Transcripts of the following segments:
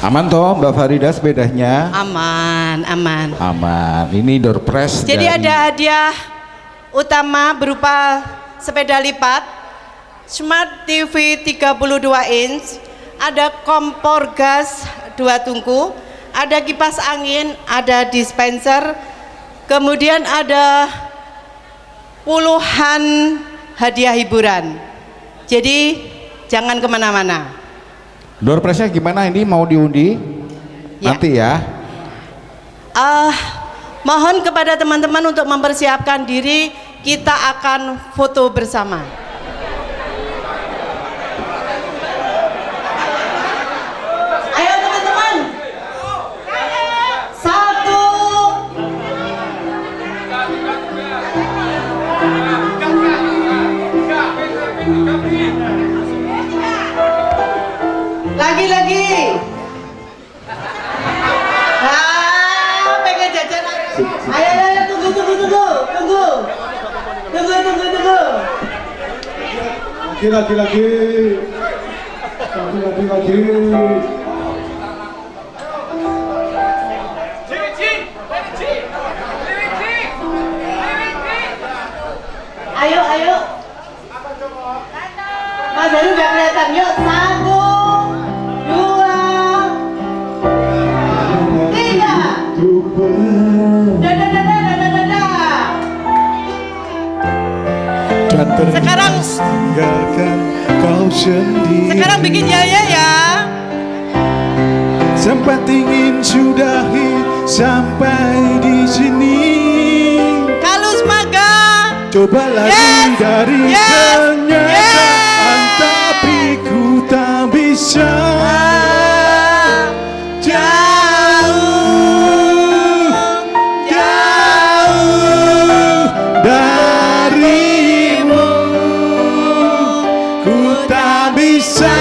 Aman toh Mbak Farida sepedanya? Aman, aman. Aman. Ini door prize. Jadi ada hadiah utama berupa sepeda lipat, Smart TV 32 inch, ada kompor gas 2 tungku, ada kipas angin, ada dispenser, kemudian ada puluhan hadiah hiburan. Jadi jangan kemana-mana. Door prize-nya gimana ini, mau diundi? Ya. Nanti ya. Mohon kepada teman-teman untuk mempersiapkan diri, kita akan foto bersama. Ayo teman-teman. 1. Lagi-lagi. Pengen jajan. Ayo, tunggu. Lagi. Ayo. Mas Heru udah kelihatan. Yuk, 1, 2, 3. Dadah. Sekarang bikin ya. Sempat ingin sudahi sampai di sini. Kalus maga. Coba lagi dari kenyataan, tapi ku tak bisa. Darimu, ku tak bisa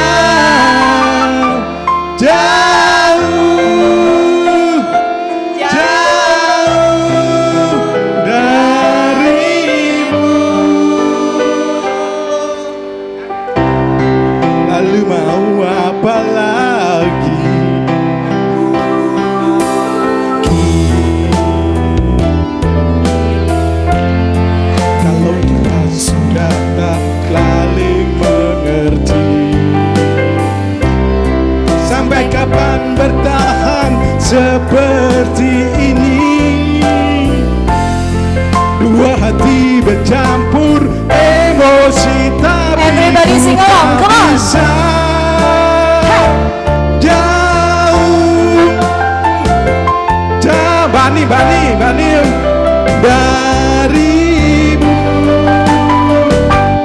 darimu. Lalu mau apa lagi? Kalau kita sudah tak saling mengerti, sampai kapan bertahan seperti ini? Dua hati bercampur emosi, tapi Everybody sing along, come on. bisa jauh. Bani darimu,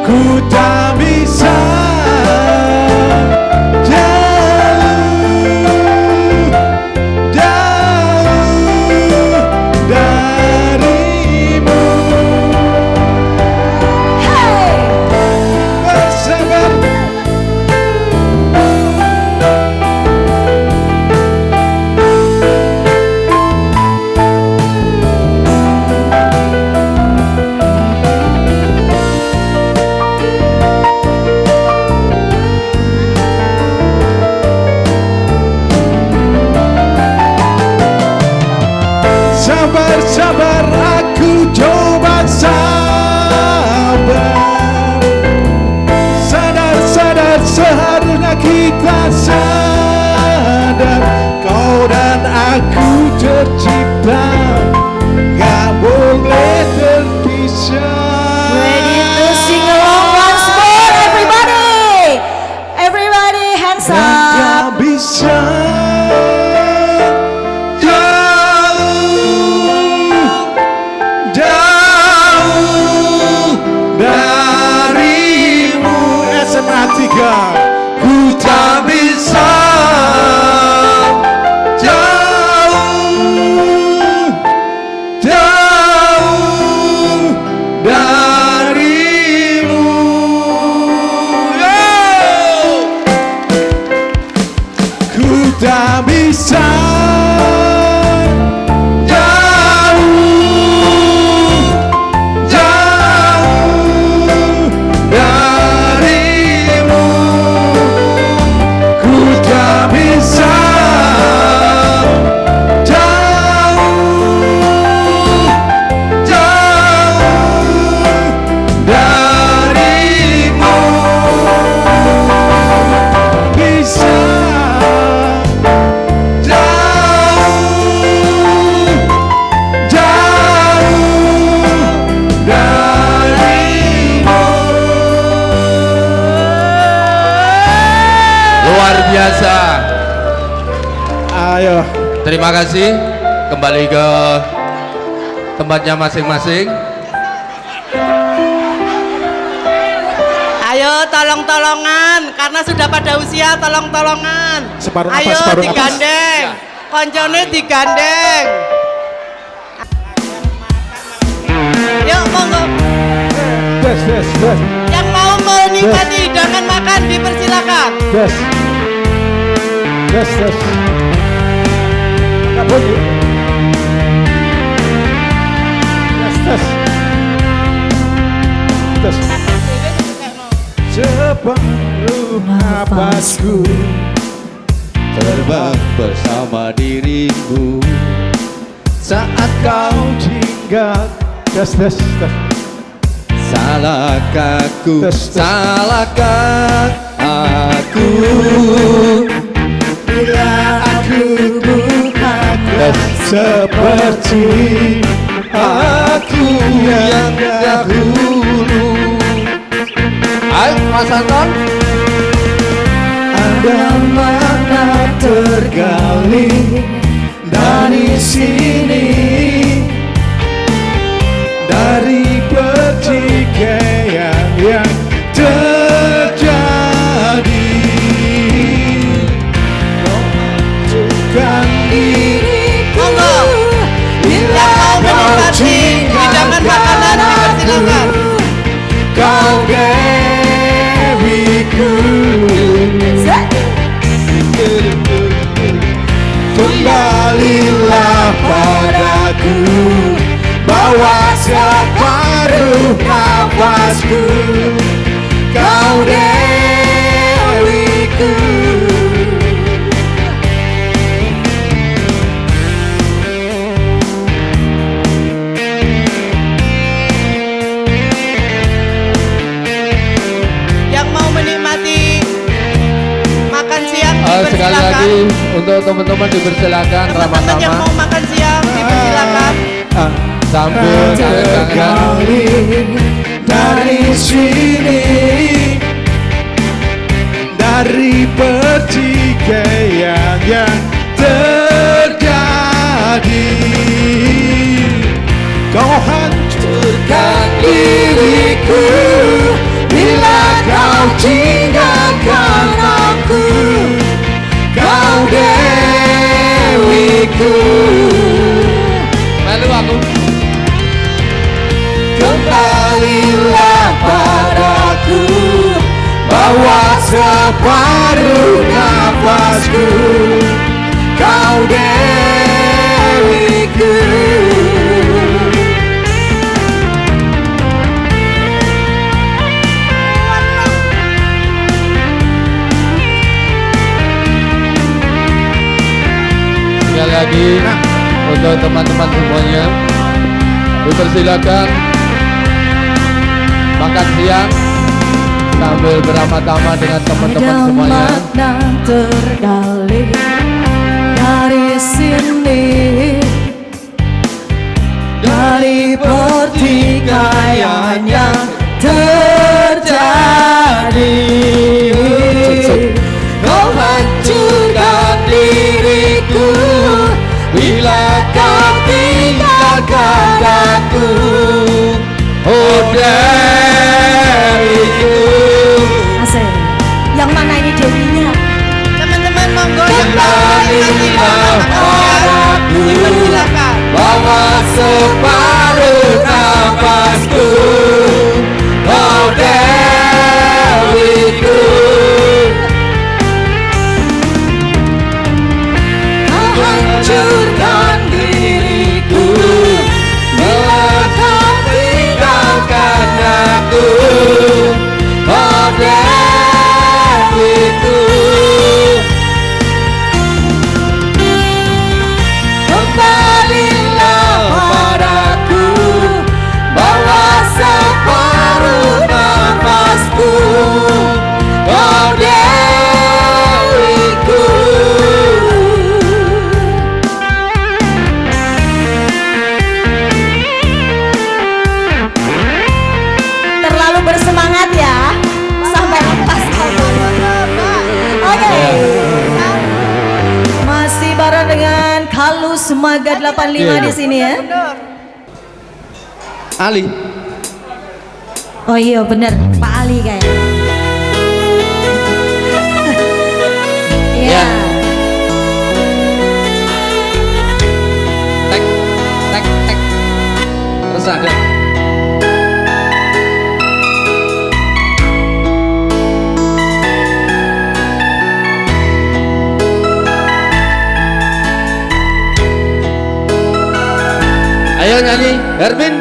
ku tak bisa jauh darimu. Bersabar. Sabar, aku coba sabar. Sadar, seharusnya kita sadar, kau dan aku tercipta, gak boleh terpisah. Ready to sing along once more, everybody. Everybody hands Dan up. gak bisa jauh darimu. SMA 3, ku tak bisa jauh darimu. Ku tak bisa darimu. Ku tak bisa biasa. Ayo. Terima kasih. Kembali ke tempatnya masing-masing. Ayo tolong-tolongan karena sudah pada usia tolong-tolongan. Separuh nafas, Ayo separuh nafas. digandeng. Koncone digandeng. Yuk monggo. Yes, yes, yes, Yang mau menikmati hidangan makan dipersilakan. yes. Yes, yes. Nggak bunyi. Yes, yes. Yes. Separuh napasku Terbang bersama dirimu saat kau tinggal. Yes, yes, yes. salahkah aku, Tes, tes. salahkah aku Bila aku bukan seperti aku yang dahulu. Ayo Mas Anton. Ada mana tergali dari sini, dari pertikaian yang terjadi. Bukan diriku Monggo. bila Yang mau kau menikmati hidangan makanan dipersilakan. kau dewiku. Kembalilah padaku, bawa separuh nafasku, kau dewiku. Yang mau menikmati makan siang Sekali dipersilakan. lagi untuk teman-teman dipersilakan Teman-teman yang ramah-ramah mau makan siang dipersilakan. sambil tangan Tergali dari sini, dari pertikaian yang terjadi. Kau hancurkan diriku bila kau tinggalkan aku, kau dewiku. melu aku. Kembalilah padaku, bawa separuh nafasku, kau dewiku. Sekali lagi untuk teman-teman semuanya dipersilakan makan siang sambil beramah-tamah dengan teman-teman semuanya. makna tergali dari sini, dari pertikaian yang terjadi. Kau hancurkan diriku bila kau tinggalkan aku. Oh dewiku. Asik. Yang mana ini dewinya? Teman-teman monggo yang mau menikmati hidangan makan siang dipersilakan. Bawa separuh nafasku, oh dewiku. Kau hancurkan diriku bila kau tinggalkan aku. Oh dewiku. Kembalilah padaku, bawa separuh nafasku, kau dewiku. Semaga 85 di sini ya. Ali. Oh iya bener, Pak Ali kayak. Iya. Tek, tek, tek. Terus ada. Ayo nyanyi, Hermin.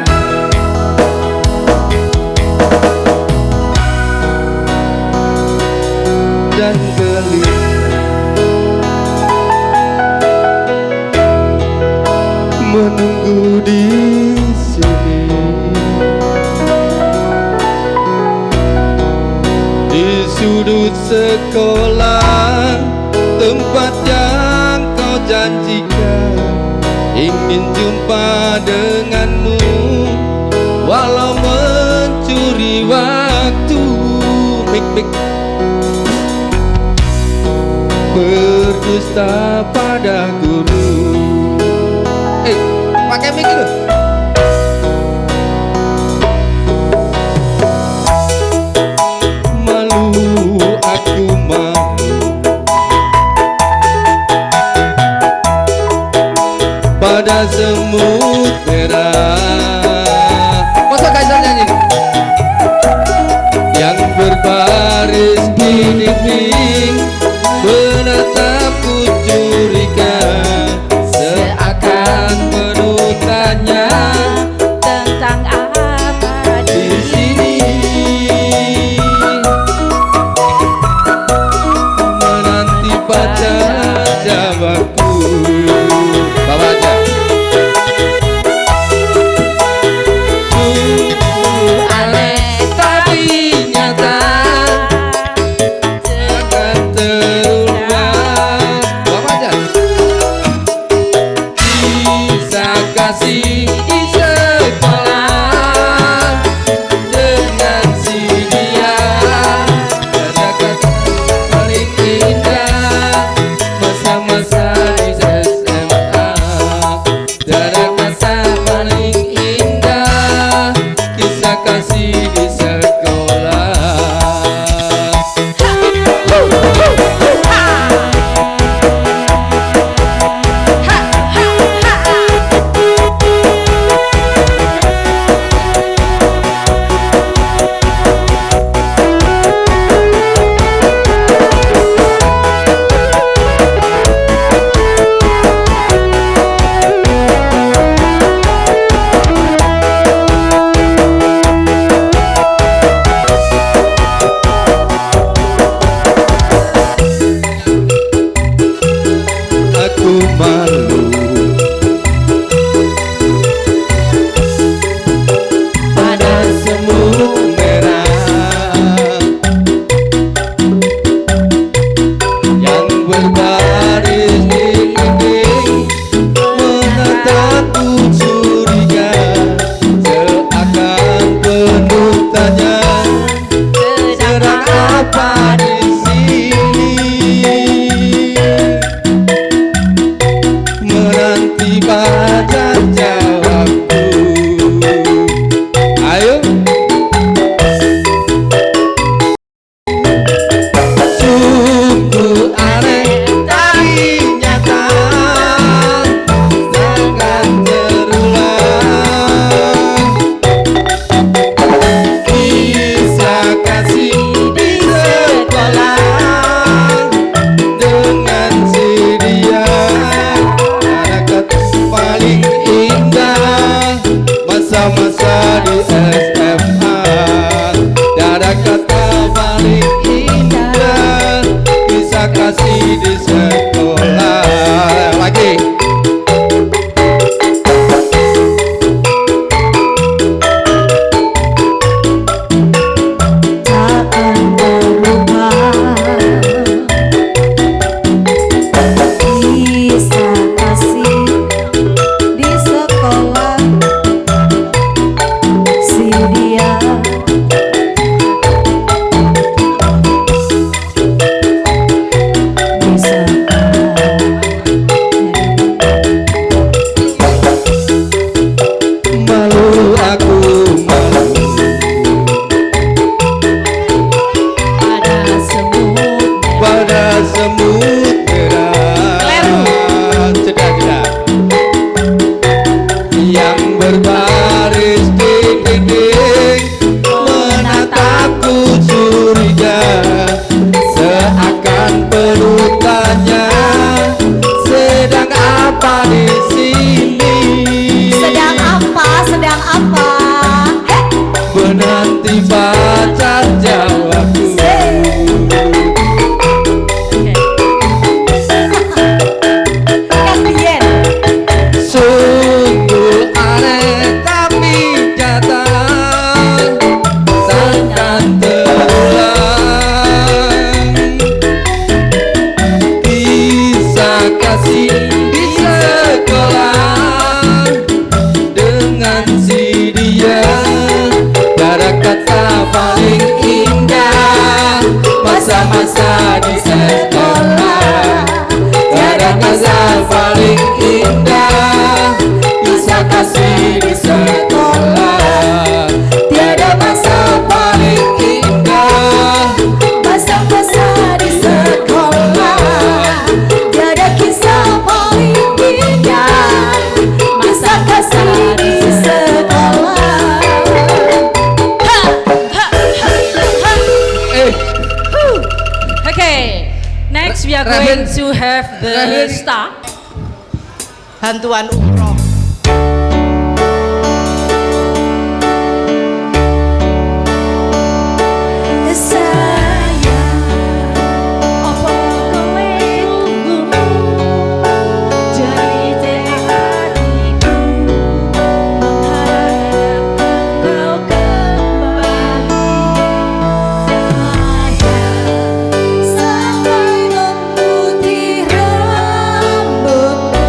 Dan gelisah menunggu di sini, di sudut sekolah, tempat yang kau janjikan. Ingin jumpa denganmu, walau mencuri waktu. Mik mik. Berdusta pada guru. Pakai mic dulu. Malu aku malu pada semut merah. Masa Kaisar nyanyi yang berbaris di dinding, menatapku curiga, seakan menutanya Tentang apa di sini. Menanti pacar jawabku. Bawa aja. masa paling indah, kisah kasih di sekolah. Tiada masa paling indah, Masa-masa di sekolah, tiada kisah paling indah, masa kasih di sekolah. Okay, next we are going to have the star. Bantuan umroh. Sayang, apa kowe tunggu jadi hatiku, mengharap kau kembali. Sampai memutih rambutmu,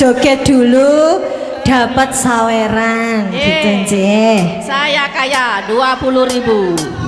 joget dulu dapat saweran gitu nggih. Saya kaya 20.000.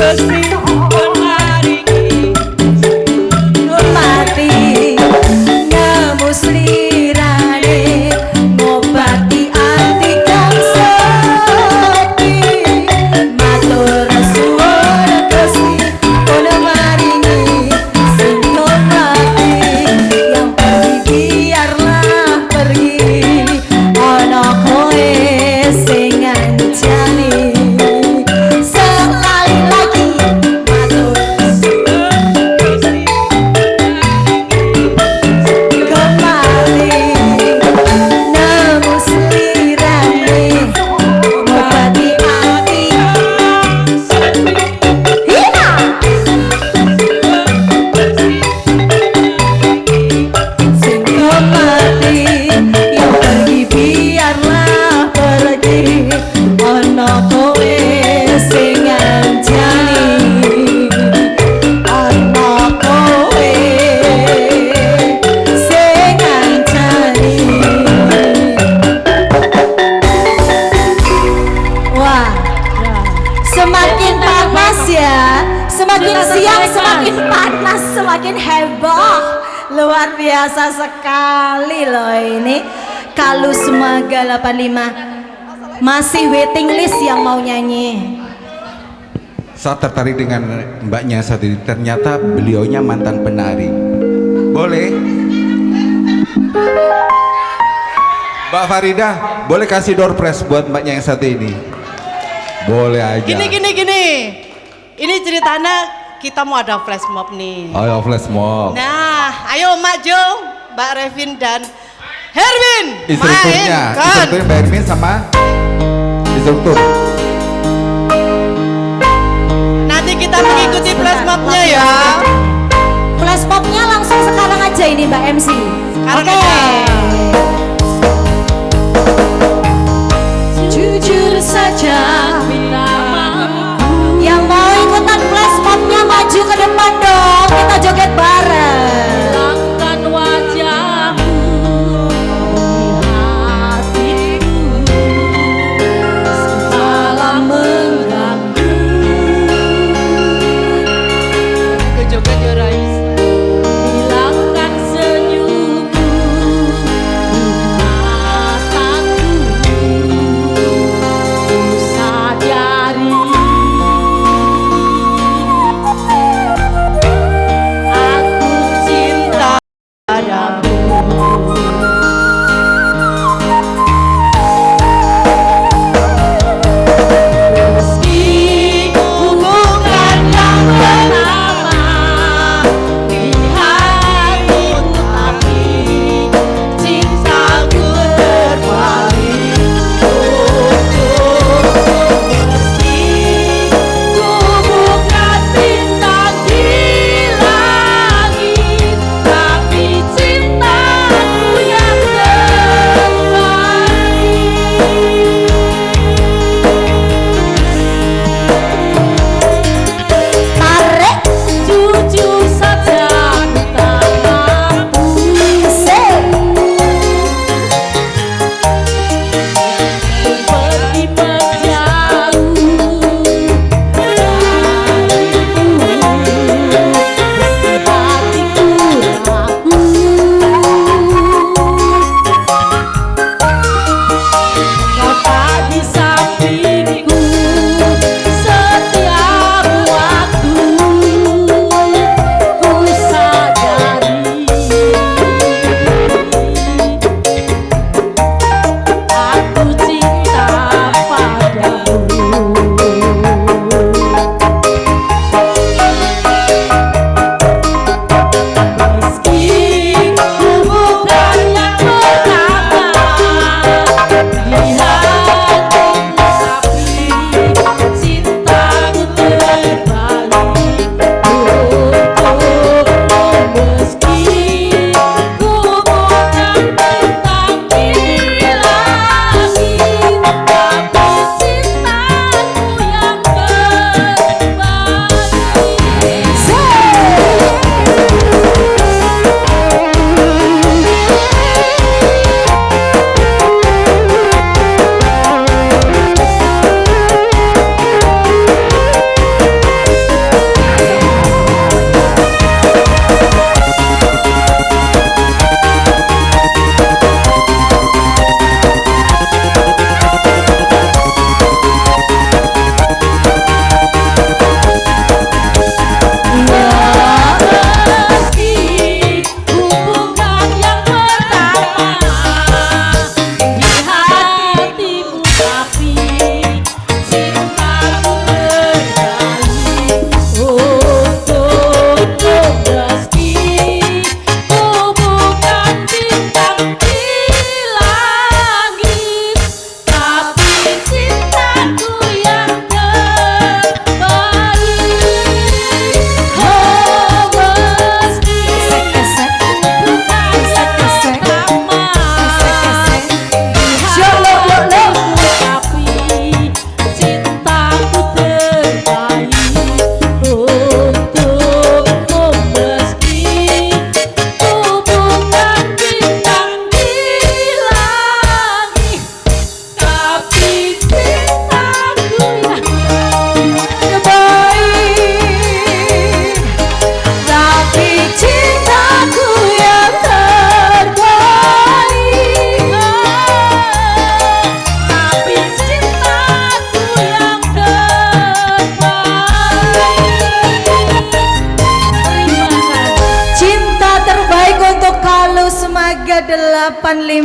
Gusti pun maringi mati nembus lirane ngobati ati kang sepi matur suwun Gusti pun maringi sing mati yang pergi biarlah pergi ana kowe sing ngancani sekali lagi matur kembali nembus lirane ngobati ati hina sing mati yang pergi biarlah pergi ana kowe sing ngancani ana kowe sing ngancani. Wah, semakin panas ya, semakin siang semakin panas, semakin heboh. Luar biasa sekali loh ini. Kalus Maga 85 masih waiting list yang mau nyanyi. Saya tertarik dengan mbaknya saat ini. Ternyata beliaunya mantan penari. Boleh? Mbak Farida, boleh kasih door prize buat mbaknya yang satu ini? Boleh aja. Gini. Ini ceritanya kita mau ada flash mob nih. Ayo flash mob. Nah, ayo Mak Jo, Mbak Revin dan Herwin Instrukturnya Mbak Ermin sama instruktur. Nanti kita mengikuti flash mobnya ya. Flash mobnya langsung sekarang aja ini Mbak MC. Sekarang Oke. aja. Jujur saja yang mau ikutan flash mobnya maju ke depan dong. Kita joget bareng. Hilangkan wajahmu di hatiku segala mengganggu Kejoget ya Rais. hilangkan senyummu di mataku ku sadari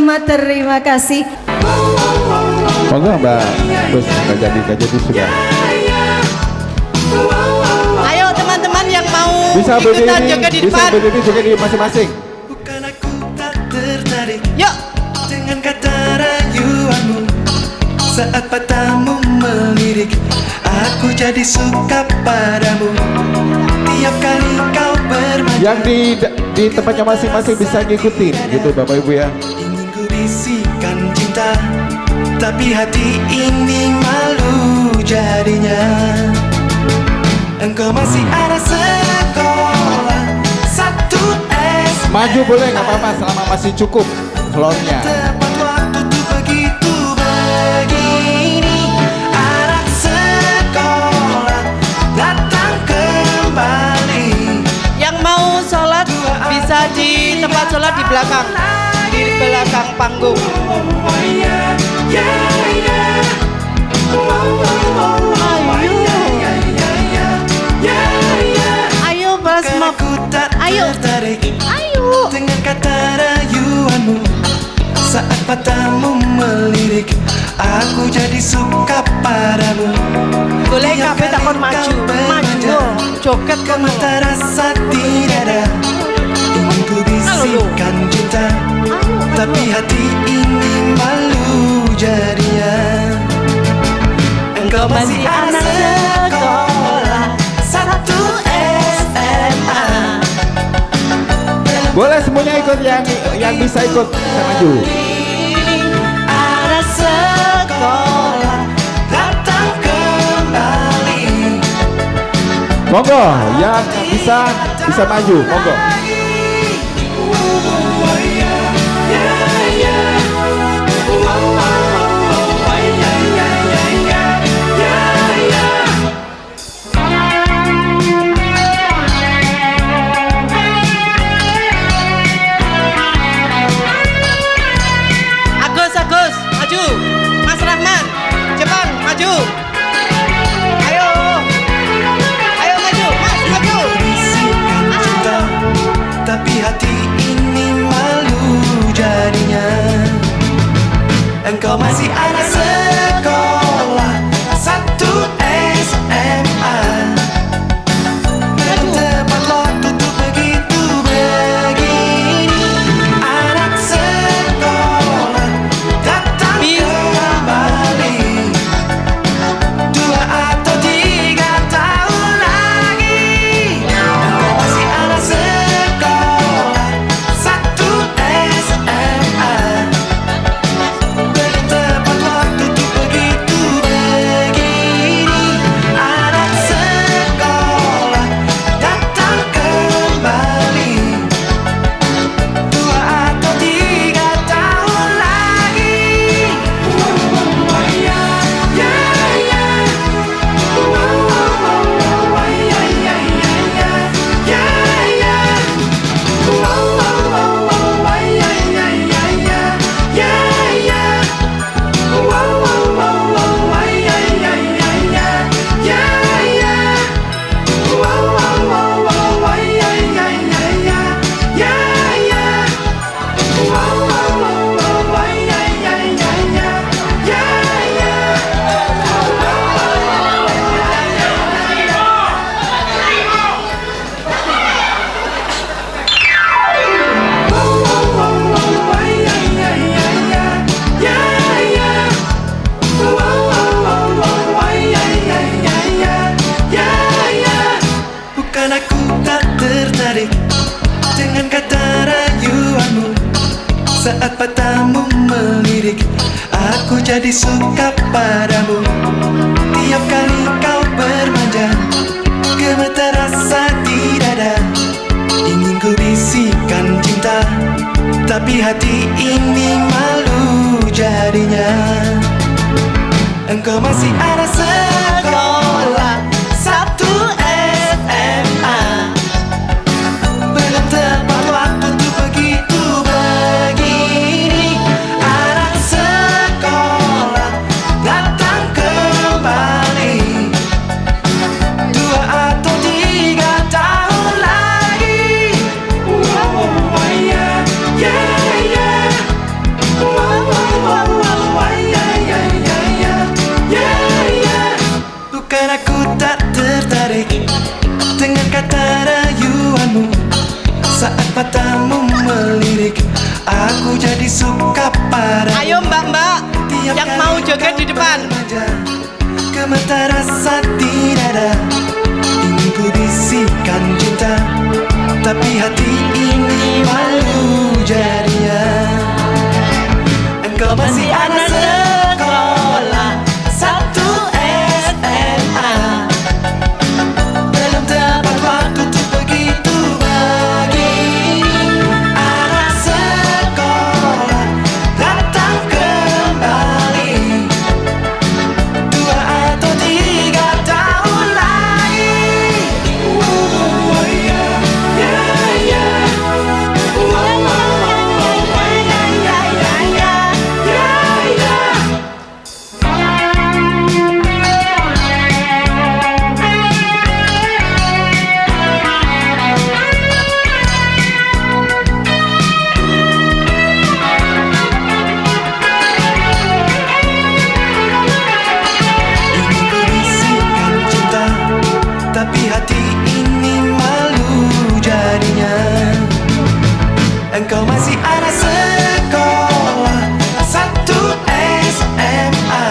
terima kasih. Monggo Mbak Bus, nggak jadi sudah. Ayo teman-teman yang mau Bisa ikutan berdiri, joget di bisa depan. berdiri juga di masing-masing. Bukan aku tak tertarik Yuk. dengan kata rayuanmu. Saat matamu melirik, aku jadi suka padamu. Tiap kali kau bermanja, Yang di tempatnya masing-masing bisa ngikutin gitu Bapak Ibu ya. ingin ku bisikan cinta, tapi hati ini malu jadinya. Engkau masih ada sekolah 1 Maju boleh nggak apa-apa selama masih cukup floornya. Tepat waktu tuh begitu begini. Anak sekolah datang kembali. Yang mau sholat bisa di tempat sholat di belakang panggung. Oh yeah, yeah, yeah. Oh, oh, oh, oh, Ayo. yeah, yeah, yeah, yeah, yeah, yeah. Ayo Bas Karena Mop. ku tak Ayo. tertarik Ayo. dengan kata rayuanmu. Saat matamu melirik, aku jadi suka padamu. Boleh Tiap kabeh kali takon maju. kau bermanja, Joget kau kono. tak rasa tidak ada. Ingin ku bisikan cinta, tapi hati ini malu jadinya. Engkau masih anak sekolah 1 SMA. Boleh semuanya ikut yang bisa ikut bisa maju. Anak sekolah datang kembali. Monggo yang bisa maju, monggo. Agus, maju. Mas Rahman, Jepang, maju. Ayo. Ayo maju, Mas, maju. Bisikan cinta, tapi hati ini malu jadinya. Engkau masih anak sekolah 1 SMA. Dan tepat waktu tuh begitu begini. Anak sekolah datang kembali. 2 atau 3 tahun lagi. Engkau masih anak sekolah 1 SMA. Dan tepat waktu tuh begitu begini. Anak sekolah datang kembali. 2 atau 3 tahun lagi. Bukan aku tak tertarik dengan kata rayuanmu. Saat matamu melirik, aku jadi suka padamu. Tiap kali kau bermanja, gemetar rasa di dada. Ingin ku bisikan cinta, tapi hati ini malu jadinya. Engkau masih ada sekolah 1 SMA. Belum tepat waktu tuh begitu begini. Anak sekolah datang kembali. 2 atau 3 tahun lagi. Yeah, yeah, yeah. Saat matamu melirik, aku jadi suka padamu. Ayo mbak-mbak Tiap yang kali mau joget kau di depan. bermanja, gemetar rasa di dada, ingin ku bisikan cinta, tapi hati ini malu jadinya. Engkau masih anak sekolah 1 SMA, belum tepat waktu untuk begitu begini. Anak sekolah datang kembali 2 atau 3 tahun lagi. Oh yeah, yeah, yeah. Oh, oh, oh, oh, yeah, yeah, yeah, yeah, yeah, yeah. Ingin berisikan cinta, tapi hati ini malu jadinya. Engkau masih anak sekolah 1 SMA,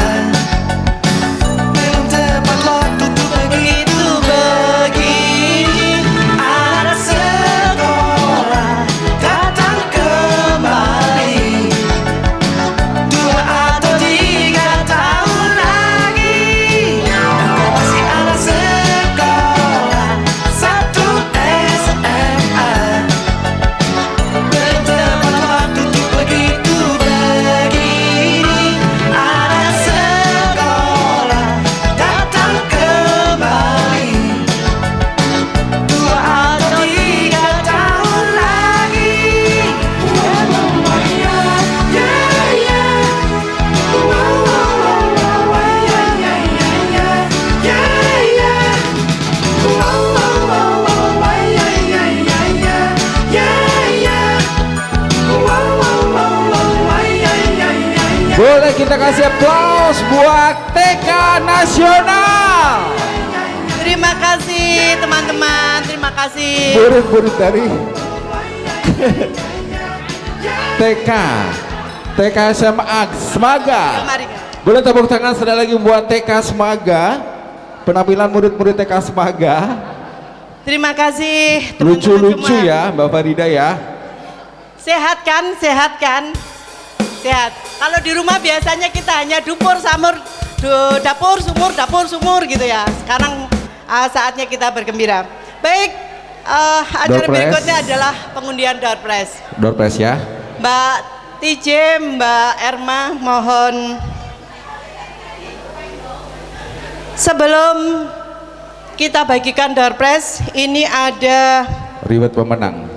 belum tepat waktu untuk begitu begini. Anak sekolah datang kembali 2 atau 3 tahun lagi. Engkau masih anak sekolah 1 SMA, belum tepat waktu untuk begitu begini. Anak sekolah datang kembali 2 atau 3 tahun lagi. Yeah, yeah. Boleh kita kasih aplaus buat TK Nasional. Terima kasih teman-teman, terima kasih. Murid-murid dari TK SMA Semaga. Mari. Boleh tepuk tangan sekali lagi buat TK Semaga. Penampilan murid-murid TK Semaga. Terima kasih teman-teman Lucu-lucu semua. ya Mbak Farida ya. Sehat kan? Sehat kan? Sehat. Kalau di rumah biasanya kita hanya dapur sumur gitu ya. Sekarang saatnya kita bergembira. Baik, acara Door prize. berikutnya adalah pengundian door prize. Door prize ya. Mbak TJ, Mbak Erma, mohon sebelum kita bagikan door prize, ini ada Reward pemenang.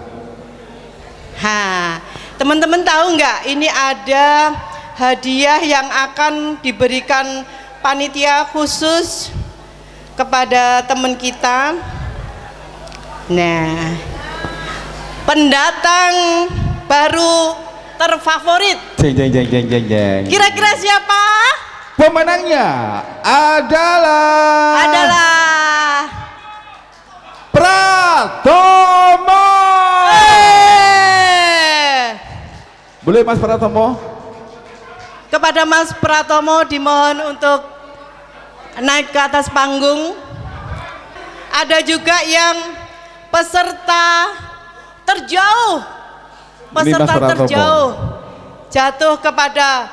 teman-teman tahu nggak? Ini ada hadiah yang akan diberikan panitia khusus kepada teman kita. Nah, pendatang baru terfavorit. Jeng. Kira-kira siapa? Pemenangnya adalah Pratomo. Boleh Mas Pratomo? Kepada Mas Pratomo dimohon untuk naik ke atas panggung. Ada juga yang peserta terjauh. Peserta Mas Pratomo. terjauh jatuh kepada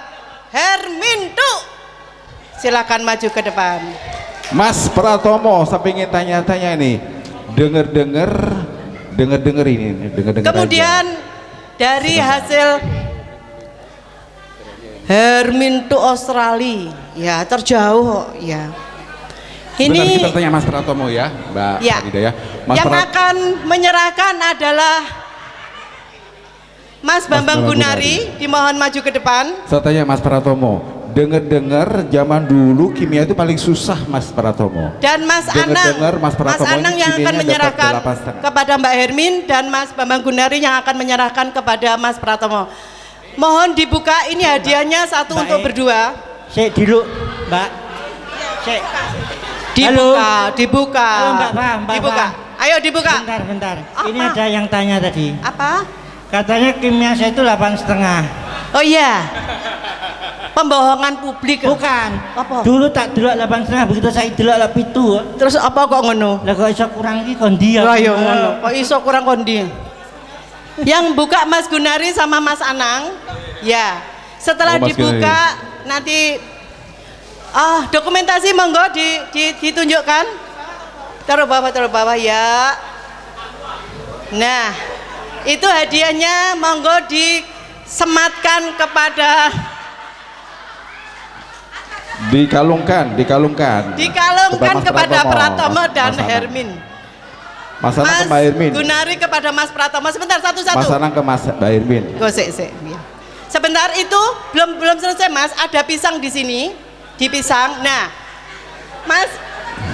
Hermintu. Silakan maju ke depan. Mas Pratomo, saya ingin tanya-tanya ini. Dengar-dengar ini. Kemudian dari hasil Hermintu Australia, ya terjauh ya. Ini kita tanya Mas Pratomo ya, Mbak Ya. Farida ya. Mas Yang akan menyerahkan adalah Mas Bambang Gunari. Dimohon maju ke depan. Saya tanya Mas Pratomo, dengar-dengar zaman dulu kimia itu paling susah Mas Pratomo. Dan Mas Dengar-dengar Anang, Mas Pratomo Anang ini yang akan kimianya menyerahkan dapat 8,5. kepada Mbak Hermin, dan Mas Bambang Gunari yang akan menyerahkan kepada Mas Pratomo. Mohon dibuka, ini hadiahnya satu Mbak untuk berdua. Sik dulu, Mbak. Sik. Dibuka, dibuka. Halo, Mbak Fah, Mbak Dibuka. Fah. Ayo dibuka. Bentar. Apa? Ini ada yang tanya tadi. Apa? Katanya kimia saya itu 8,5. Oh iya. Pembohongan publik. Bukan. Apa? Dulu tak delok 8,5, begitu saya delok 7. Terus apa kok ngono? Lah kok iso kurang iki kondi ya. Lah yo ngono. Kok iso kurang kondi? Yang buka Mas Gunari sama Mas Anang. Ya. Setelah Oh, Mas dibuka nanti dokumentasi monggo ditunjukkan. Taruh bawah ya. Nah, itu hadiahnya monggo disematkan kepada Dikalungkan kepada Pratomo dan Hermin. Mas Anang ke Mbak Hermin. Gunari kepada Mas Pratomo. Sebentar satu-satu. Mas Anang ke Mbak Hermin. Gosek. Ya. Sebentar itu belum selesai Mas. Ada pisang di sini, dipisang. Nah, Mas,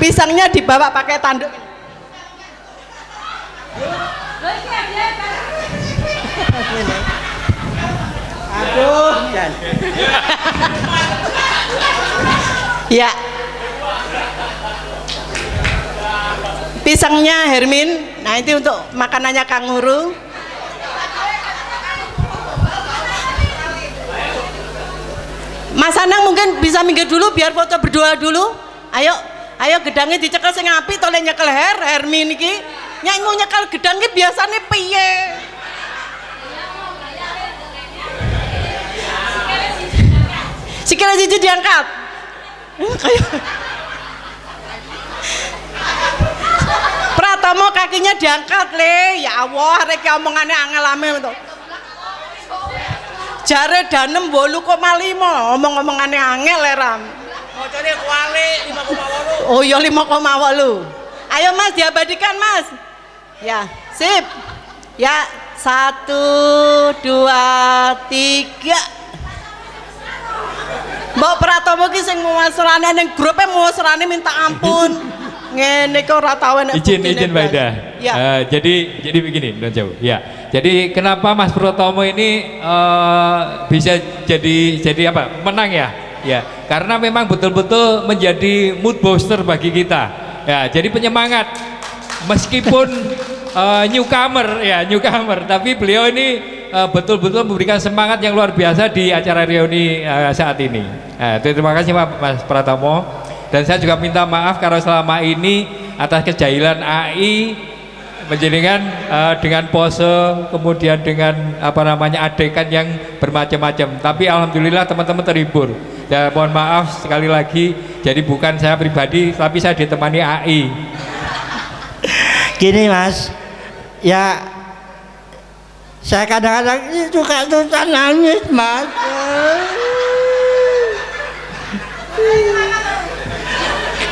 pisangnya dibawa pakai tanduk. Aduh. Ya. Pisangnya Hermin. Nah, itu untuk makanannya Kang Huru. Mas Anang mungkin bisa minggir dulu biar foto berdua dulu. Ayo gedangnya dicekel sing apik to lek nyekel Hermin iki. Nyek nyekel gedangnya biasane piye? Sikile siji diangkat. Pratomo kakinya diangkat le. Ya Allah, arek omongane angel-ame to. Jare danem 8,5 omong-omongane angel le Ram. Mocone kuali 5,8. Oh iya 5,8. Ayo Mas diabadikan Mas. Ya, sip. Ya, 1 2 3. Mbok Pratomo ki sing muwasrane ning grupe muwasrane minta ampun. Ngene kok ora tau enek. Izin Mbak Ida. Ya. Jadi begini, Don Jauh. Ya. Jadi kenapa Mas Pratomo ini bisa jadi apa? Menang ya? Ya. Karena memang betul-betul menjadi mood booster bagi kita. Ya, jadi penyemangat. Meskipun newcomer, tapi beliau ini betul-betul memberikan semangat yang luar biasa di acara reuni saat ini. Terima kasih Mas Pratomo. Dan saya juga minta maaf karena selama ini atas kejahilan AI menjadikan dengan pose, kemudian dengan adegan yang bermacam-macam. Tapi alhamdulillah teman-teman terhibur. Ya mohon maaf sekali lagi, jadi bukan saya pribadi, tapi saya ditemani AI. Gini Mas, ya saya kadang-kadang suka nangis Mas.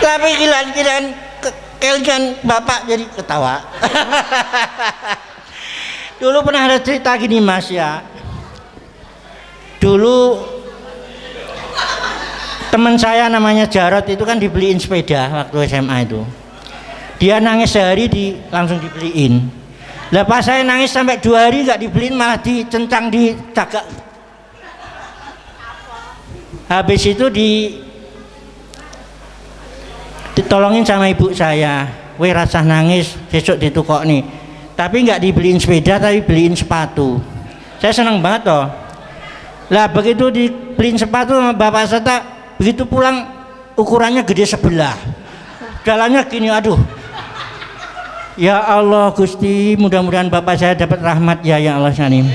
Tapi kilan kalian Bapak jadi ketawa. Dulu pernah ada cerita gini Mas ya. Dulu teman saya namanya Jarot itu kan dibeliin sepeda waktu SMA itu. Dia nangis sehari langsung dibeliin. Lepas saya nangis sampai 2 hari nggak dibeliin, malah dicencang dicagak. Habis itu ditolongin sama ibu saya, weh rasah nangis besok ditukok nih, tapi nggak dibeliin sepeda tapi beliin sepatu. Saya senang banget toh. Lah begitu dibeliin sepatu sama bapak saya, begitu pulang ukurannya gede sebelah, jalannya gini, aduh ya Allah Gusti, mudah-mudahan bapak saya dapat rahmat ya Allah Sanim.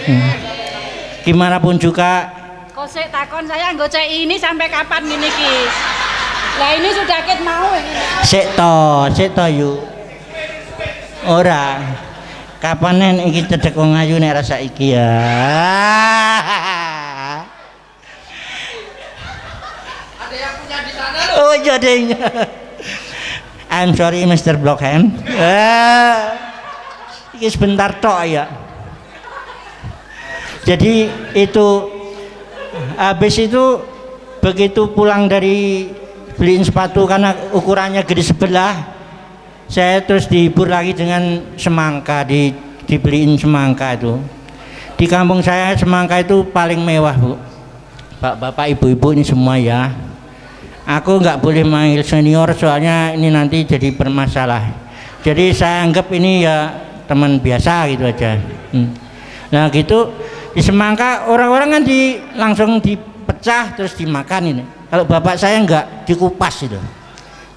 Gimana pun juga Kosek takon saya ngocek ini sampai kapan gini ki? Lah ini sudah ket mau ini. Sik to yuk. Ora. Kapanen iki cedhek wong ayu nek rasa iki ya. Ada yang punya di sana loh. Oh jadinya. I'm sorry Mr. Blockhand. Iki sebentar tok ya. Jadi itu habis itu begitu pulang dari beliin sepatu karena ukurannya gede sebelah, saya terus dihibur lagi dengan semangka, dibeliin semangka itu. Di kampung saya semangka itu paling mewah Bu, bapak ibu-ibu ini semua ya. Aku nggak boleh manggil senior soalnya ini nanti jadi bermasalah. Jadi saya anggap ini ya teman biasa gitu aja. Nah gitu di semangka orang-orang kan langsung dipecah terus dimakan ini. Kalau bapak saya enggak, dikupas itu.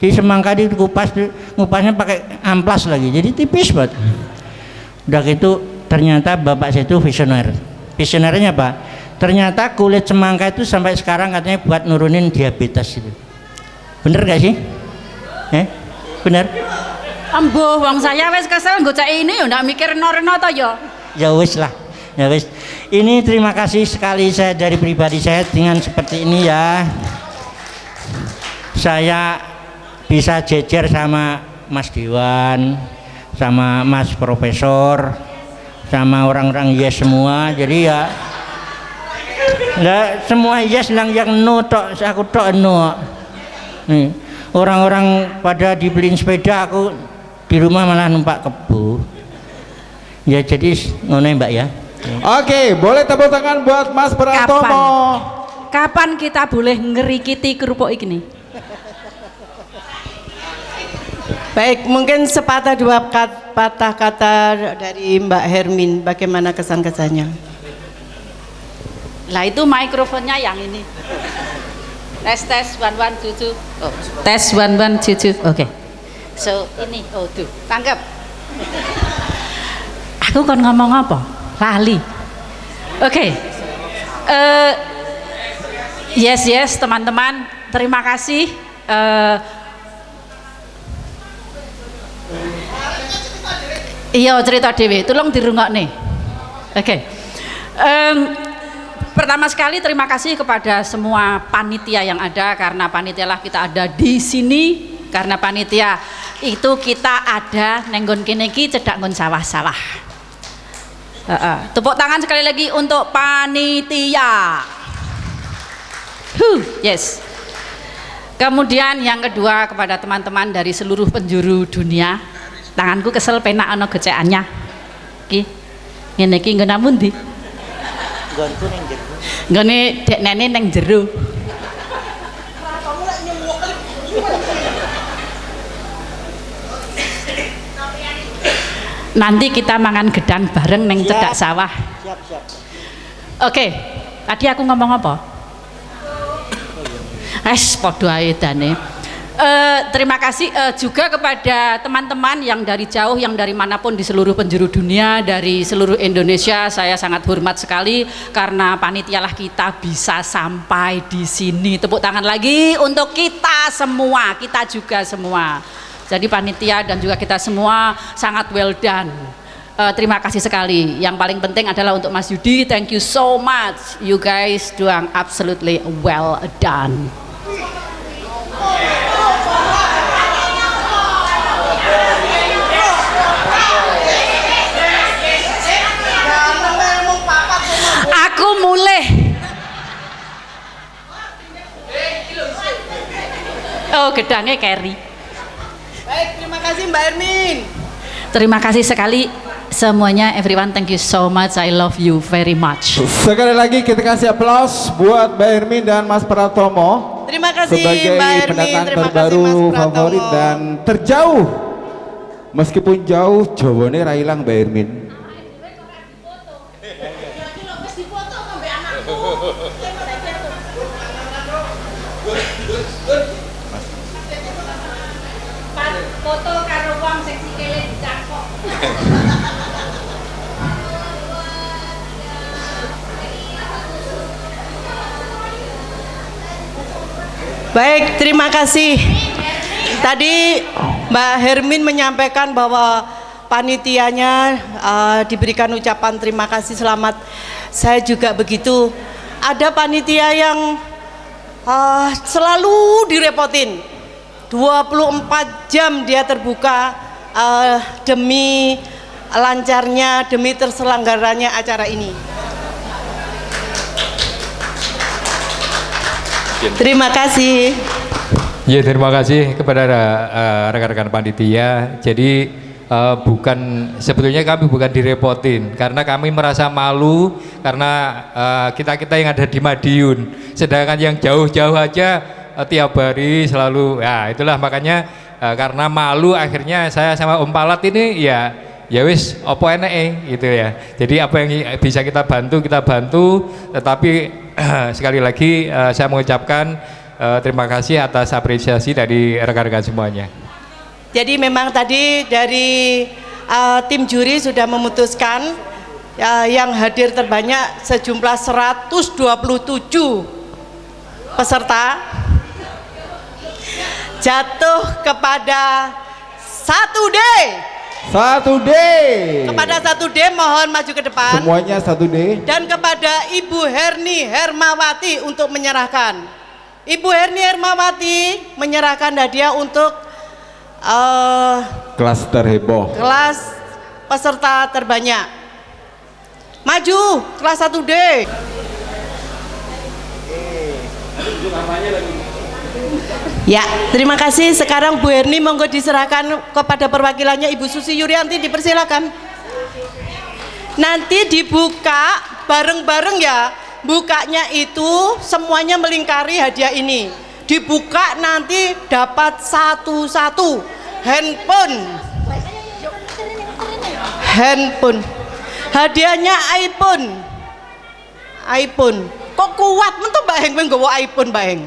Di semangka dikupas, ngupasnya pakai amplas lagi, jadi tipis banget. Udah gitu ternyata bapak saya itu visioner. Visionernya apa? Ternyata kulit semangka itu sampai sekarang katanya buat nurunin diabetes itu. Bener gak sih? Bener? Ambo, wong saya wis kesel gocek ini ya ndak mikir reno-reno to ya. Ya wis lah. Ya wis. Ini terima kasih sekali saya dari pribadi saya dengan seperti ini ya. Saya bisa jejer sama Mas Dewan, sama Mas Profesor, sama orang-orang yes semua. Jadi ya nggak semua yes yang no tok, aku tok no. Nih, orang-orang pada dibeliin sepeda, aku di rumah malah numpak kebo. Ya jadi ngono ya, Mbak ya. Oke, boleh tepuk tangan buat Mas Pratomo. Kapan kita boleh ngerikiti kerupuk ini? Baik, mungkin sepatah dua patah kata dari Mbak Hermin, bagaimana kesan-kesannya? Lah itu mikrofonnya yang ini. Tes 1 1 2 2. Oh, tes 1 1 2 2. Oke. So ini tuh, tangkap. Aku kan ngomong apa? Lali. Oke. Yes teman-teman, terima kasih. Iya cerita dewe, tolong dirungokne. Oke. Pertama sekali terima kasih kepada semua panitia yang ada, karena panitia lah kita ada di sini, karena panitia itu kita ada nenggon kene iki cedak nggon sawah-sawah. Tepuk tangan sekali lagi untuk panitia. Yes. Kemudian yang kedua kepada teman-teman dari seluruh penjuru dunia. Tanganku kesel penak ana gecekannya. Ki. Ngene iki nggon amun ndi? Nggonku ning jero. Nggone dek nene ning jero. Nanti kita mangan gedang bareng neng cedak sawah. Siap. Oke. Tadi aku ngomong apa? Padha ae dane. Terima kasih juga kepada teman-teman yang dari jauh, yang dari manapun di seluruh penjuru dunia, dari seluruh Indonesia. Saya sangat hormat sekali karena panitialah kita bisa sampai di sini. Tepuk tangan lagi untuk kita semua, kita juga semua. Jadi panitia dan juga kita semua sangat well done. Terima kasih sekali. Yang paling penting adalah untuk Mas Yudi, thank you so much. You guys doing absolutely well done. Aku mulai. Oh, gedangnya carry. Baik, terima kasih Mbak Hermin. Terima kasih sekali semuanya, everyone. Thank you so much. I love you very much. Sekali lagi kita kasih aplaus buat Mbak Hermin dan Mas Pratomo. Terima kasih sebagai Mbak Hermin, pendatang terima terbaru, kasih Mas Pratomo. favorit dan terjauh. Meskipun jauh, jawane ra ilang Mbak Hermin. Foto karo wong sing sikile dicangkok. Baik, terima kasih. Tadi Mbak Hermin menyampaikan bahwa panitianya diberikan ucapan terima kasih, selamat. Saya juga begitu. Ada panitia yang selalu direpotin. 24 jam dia terbuka demi lancarnya, demi terselenggaranya acara ini. Terima kasih. Ya, terima kasih kepada rekan-rekan panitia. Jadi sebetulnya kami bukan direpotin, karena kami merasa malu karena kita yang ada di Madiun, sedangkan yang jauh-jauh aja tiap hari selalu, ya itulah makanya karena malu akhirnya saya sama Om Palat ini ya wis opo eneke gitu ya. Jadi apa yang bisa kita bantu, tetapi sekali lagi saya mengucapkan terima kasih atas apresiasi dari rekan-rekan semuanya. Jadi memang tadi dari tim juri sudah memutuskan yang hadir terbanyak sejumlah 127 peserta jatuh kepada 1D. 1D. Kepada 1D mohon maju ke depan. Semuanya 1D. Dan kepada Ibu Herni Hermawati untuk menyerahkan. Ibu Herni Hermawati menyerahkan hadiah untuk Kelas terheboh. kelas peserta terbanyak. Maju kelas 1D. Ya, terima kasih. Sekarang Bu Herni monggo diserahkan kepada perwakilannya Ibu Susi Yuryanti, dipersilakan. Nanti dibuka bareng-bareng ya. Bukanya itu semuanya melingkari hadiah ini. Dibuka nanti dapat satu-satu handphone. Hadiahnya iPhone. Kok kuat mentu Mbak Heng nggawa iPhone Mbak Heng?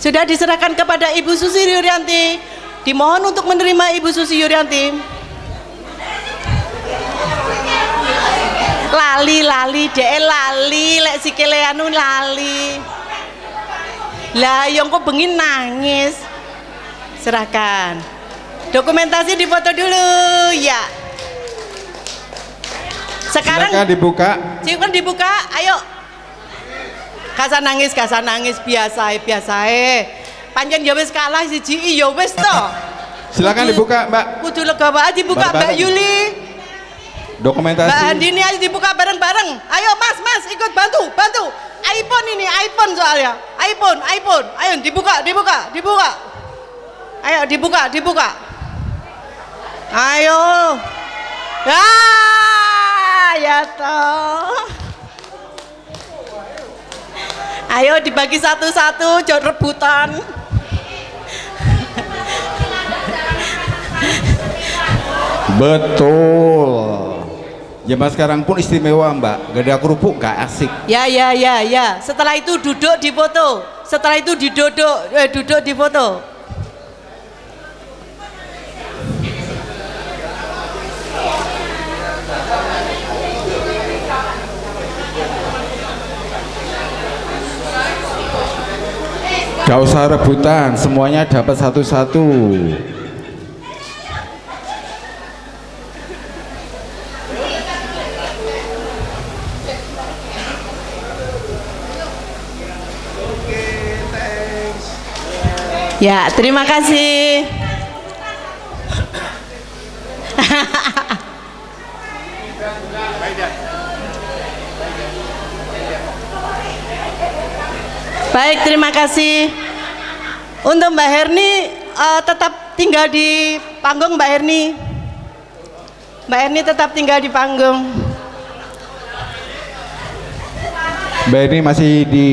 Sudah diserahkan kepada Ibu Susi Yuryanti. Dimohon untuk menerima Ibu Susi Yuryanti. Lali dek lali lek sikile anu lali. Lah yang kok bengi nangis. Serahkan. Dokumentasi difoto dulu ya. Sekarang Silakan dibuka. silakan dibuka. Ayo. Kasa nangis biasa. Pancen ya wis kalah siji ya wis to. Silakan dibuka, Mbak. Kudu lega wae dibuka Mbak Bareng-bareng. Yuli. Dokumentasi. Mbak Andini ayo dibuka bareng-bareng. Ayo Mas ikut bantu. iPhone ini, iPhone soalnya. iPhone. Ayo dibuka. Ayo dibuka. Ayo. Ya toh. Ayo dibagi satu-satu, jangan rebutan. Betul. Zaman sekarang pun istimewa, Mbak. Gak ada kerupuk, gak asik. Ya. Setelah itu duduk di foto. Duduk di foto. Gak usah rebutan, semuanya dapat satu-satu. Ya, terima kasih. Baik, terima kasih. Untuk Mbak Herni tetap tinggal di panggung Mbak Herni. Mbak Herni tetap tinggal di panggung. Mbak Erni masih di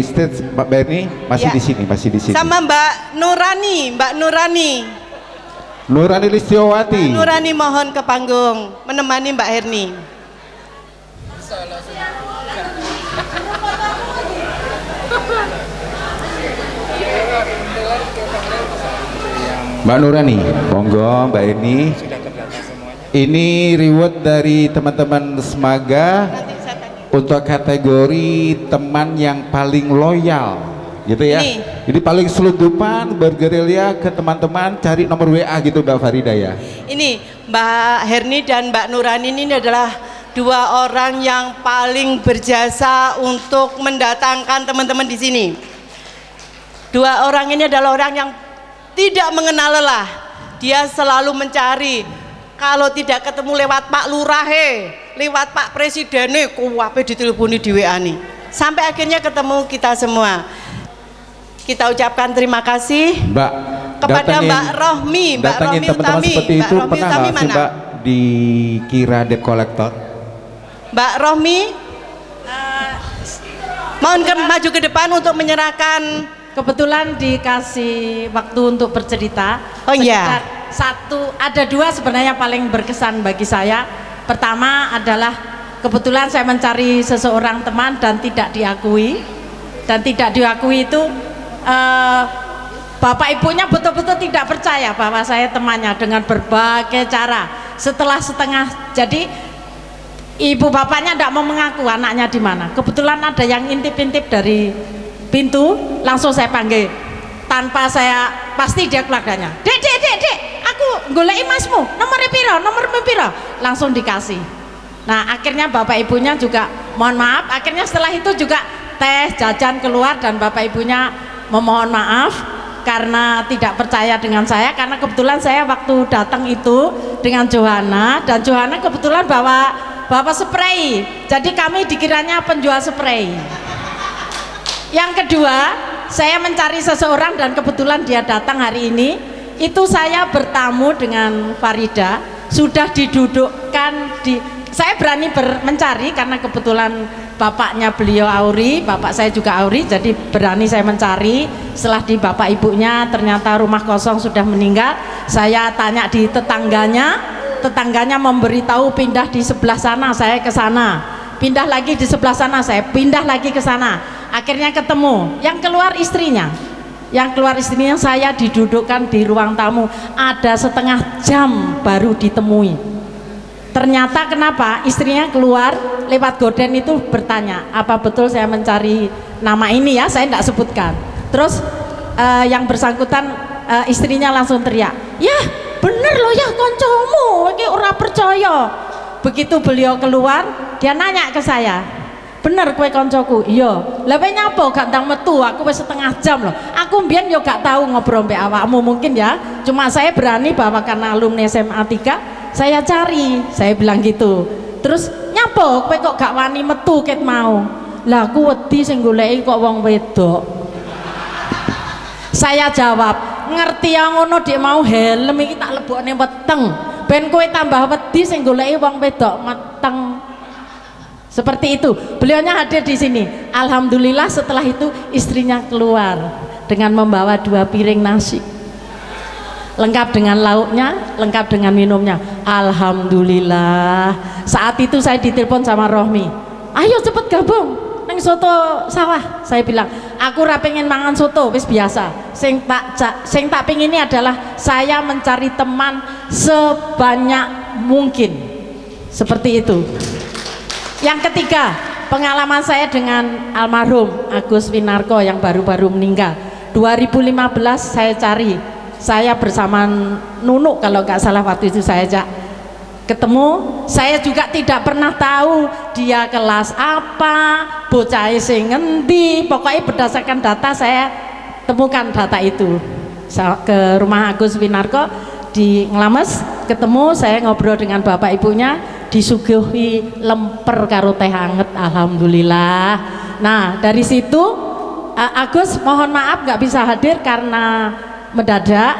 stage, Mbak Erni masih Ya. di sini, Sama Mbak Nurani. Nurani Listiawati. Nurani mohon ke panggung menemani Mbak Herni. Mbak Nurani, monggo Mbak Erni. Ini reward dari teman-teman Semaga untuk kategori teman yang paling loyal, gitu ya. Ini paling selundupan bergerilya ke teman-teman, cari nomor WA gitu Mbak Farida ya. Ini Mbak Herni dan Mbak Nurani ini adalah dua orang yang paling berjasa untuk mendatangkan teman-teman di sini. Dua orang ini adalah orang yang tidak mengenal lelah. Dia selalu mencari. Kalau tidak ketemu lewat Pak Lurah, lewat Pak Presiden, kuwape diteleponi di WA nih. Sampai akhirnya ketemu kita semua. Kita ucapkan terima kasih Mbak kepada Mbak Rohmi, datangin teman-teman Utami. seperti Mbak itu Rohmi pernah Utami nggak sih mana? Mbak dikira debt collector? Mbak Rohmi, mohon maju ke depan untuk menyerahkan kebetulan dikasih waktu untuk bercerita. Oh iya. Ada dua sebenarnya paling berkesan bagi saya. Pertama adalah kebetulan saya mencari seseorang teman dan tidak diakui. Dan tidak diakui itu bapak ibunya betul-betul tidak percaya bahwa saya temannya dengan berbagai cara. Setelah setengah, jadi ibu bapaknya tidak mau mengaku anaknya di mana. Kebetulan ada yang intip-intip dari pintu, langsung saya panggil. Tanpa saya pasti dia keluarganya. Dek, aku goleki masmu. Nomor piro? Langsung dikasih. Nah, akhirnya bapak ibunya juga mohon maaf. Akhirnya setelah itu juga teh jajan keluar dan bapak ibunya memohon maaf karena tidak percaya dengan saya, karena kebetulan saya waktu datang itu dengan Johanna, dan Johanna kebetulan bawa spray, jadi kami dikiranya penjual spray. Yang kedua, saya mencari seseorang dan kebetulan dia datang hari ini. Itu saya bertamu dengan Farida, sudah didudukkan di, saya berani mencari karena kebetulan bapaknya beliau Auri, bapak saya juga Auri, jadi berani saya mencari. Setelah di bapak ibunya ternyata rumah kosong sudah meninggal. Saya tanya di tetangganya memberitahu pindah di sebelah sana, saya ke sana. Pindah lagi di sebelah sana, saya pindah lagi ke sana. Akhirnya ketemu, yang keluar istrinya. Saya didudukkan di ruang tamu, ada setengah jam baru ditemui. Ternyata kenapa istrinya keluar lewat gorden itu bertanya, apa betul saya mencari nama ini ya, saya tidak sebutkan. Terus yang bersangkutan istrinya langsung teriak, ya bener loh ya koncomu, iki ora percaya. Begitu beliau keluar, dia nanya ke saya, bener kue koncoku? Iya. Lah kowe nyapa gak ndang metu, aku wis setengah jam loh. Aku mbiyen yo gak tahu ngobrol mbek awakmu mungkin ya. Cuma saya berani bahwa karena alumni SMA 3 saya cari, saya bilang gitu. Terus nyapa kowe kok gak wani metu ket mau? Lah aku wedi sing goleki kok wong wedok. Saya jawab, ngerti yang ngono dik mau helm iki tak lebokne weteng. Ben kowe tambah wedi sing goleki wong wedok meteng. Seperti itu. Beliaunya hadir di sini. Alhamdulillah setelah itu istrinya keluar dengan membawa 2 piring nasi. Lengkap dengan lauknya, lengkap dengan minumnya. Alhamdulillah. Saat itu saya ditelepon sama Rohmi. Ayo cepet gabung neng soto sawah. Saya bilang, aku ora pengen mangan soto, wis biasa. Sing tak pengen ini adalah saya mencari teman sebanyak mungkin. Seperti itu. Yang ketiga, pengalaman saya dengan almarhum Agus Winarko yang baru-baru meninggal. 2015 saya cari. Saya bersama Nunuk kalau nggak salah waktu itu saya ajak ketemu. Saya juga tidak pernah tahu dia kelas apa, bocah sing ngendi. Pokoknya berdasarkan data saya temukan data itu. Ke rumah Agus Winarko di Nglames, ketemu, saya ngobrol dengan bapak ibunya, disuguhi lemper karo teh hangat. Alhamdulillah. Nah dari situ Agus mohon maaf nggak bisa hadir karena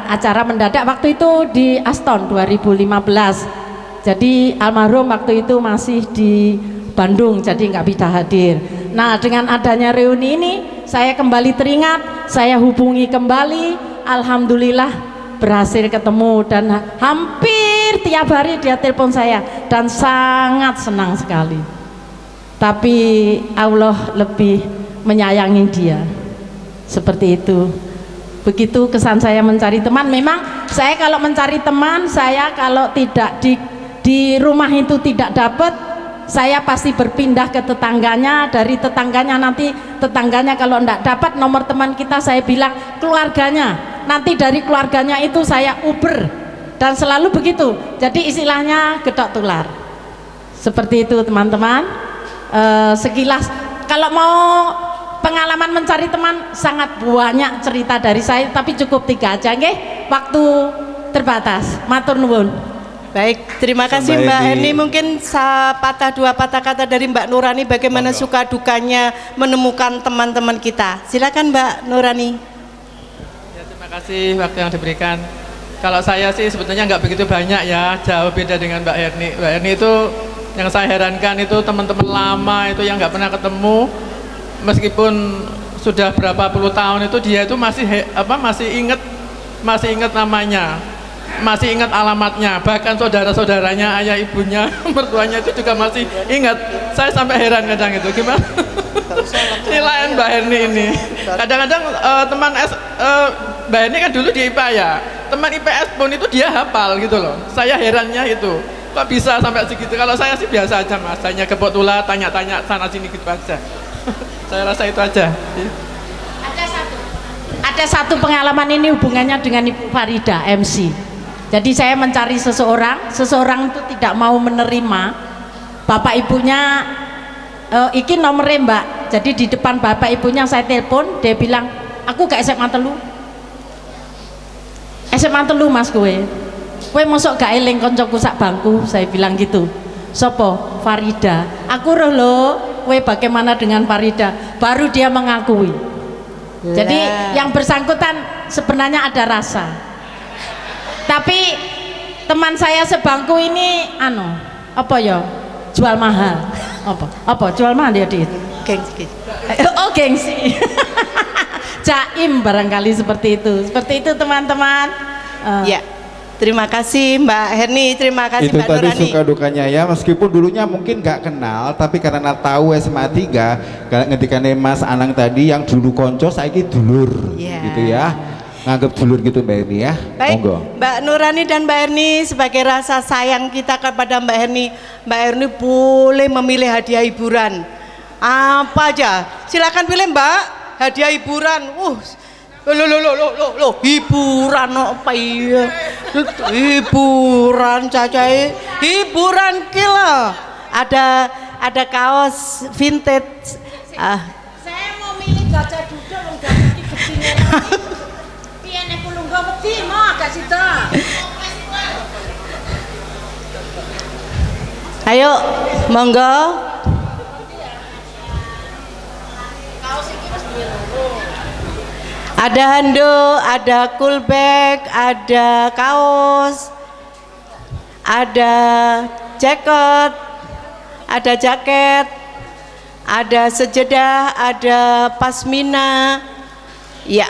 acara mendadak waktu itu di Aston 2015. Jadi almarhum waktu itu masih di Bandung, jadi nggak bisa hadir. Nah dengan adanya reuni ini saya kembali teringat, saya hubungi kembali, alhamdulillah berhasil ketemu dan hampir tiap hari dia telepon saya dan sangat senang sekali. Tapi Allah lebih menyayangi dia, seperti itu. Begitu kesan saya mencari teman. Memang saya kalau mencari teman, saya kalau tidak di rumah itu tidak dapat, saya pasti berpindah ke tetangganya. Dari tetangganya nanti tetangganya kalau tidak dapat nomor teman kita, saya bilang keluarganya. Nanti dari keluarganya itu saya uber, dan selalu begitu. Jadi istilahnya gedok tular. Seperti itu teman-teman. Sekilas kalau mau pengalaman mencari teman sangat banyak cerita dari saya, tapi cukup 3 aja nggih, waktu terbatas. Matur nuwun. Baik, terima kasih Mbak Erni. Mungkin dua patah kata dari Mbak Nurani bagaimana suka dukanya menemukan teman-teman kita. Silakan Mbak Nurani. Ya, terima kasih waktu yang diberikan. Kalau saya sih sebetulnya nggak begitu banyak ya, jauh beda dengan Mbak Erni. Mbak Erni itu yang saya herankan itu teman-teman lama itu yang nggak pernah ketemu, meskipun sudah berapa puluh tahun itu dia itu masih masih ingat namanya, masih ingat alamatnya, bahkan saudara-saudaranya, ayah ibunya, mertuanya itu juga masih ingat. Saya sampai heran kadang itu gimana nilai Mbak Herni ini. Kadang-kadang teman Mbak Herni kan dulu di IPA ya, teman IPS pun itu dia hafal gitu loh. Saya herannya itu kok bisa sampai segitu. Kalau saya sih biasa aja mas, hanya kebotula tanya-tanya sana sini gitu aja. Saya rasa itu aja. Ada satu pengalaman ini hubungannya dengan Ibu Farida MC. Jadi saya mencari seseorang itu tidak mau menerima. Bapak ibunya iki nomornya Mbak. Jadi di depan bapak ibunya saya telepon, dia bilang, "Aku gak SMA telu." SMA telu mas kowe. Kowe mosok gak eling koncoku sak bangku, saya bilang gitu. Sopo? Farida. Aku roh lo, kowe bagaimana dengan Farida? Baru dia mengakui. Jadi yang bersangkutan sebenarnya ada rasa. Tapi teman saya sebangku ini apa ya? Jual mahal. Apa? Jual mahal ya Dit? Gengsi. Oh gengsi. Jaim barangkali seperti itu. Seperti itu teman-teman. Ya. Terima kasih Mbak Herni, terima kasih Itu Mbak tadi Nurani. suka dukanya ya, meskipun dulunya mungkin gak kenal, tapi karena tahu SMA 3 ketika Mas Anang tadi yang dulu konco saiki dulur gitu ya, nganggep dulur gitu Mbak Herni ya. Baik, Monggo. Mbak Nurani dan Mbak Herni, sebagai rasa sayang kita kepada Mbak Herni boleh memilih hadiah hiburan apa aja, silakan pilih Mbak. Hadiah hiburan, Loh, hiburan apa iya? Hiburan cacai, hiburan kilo. Ada kaos vintage. Saya mau milih gajah duduk wong gajah iki gedine. Piye nek kulungga wedi mau agak sida. Ayo, monggo. Kaos iki wis duwe loro. Ada handuk, ada cool bag, ada kaos, ada jaket, ada sejadah, ada pasmina. Ya.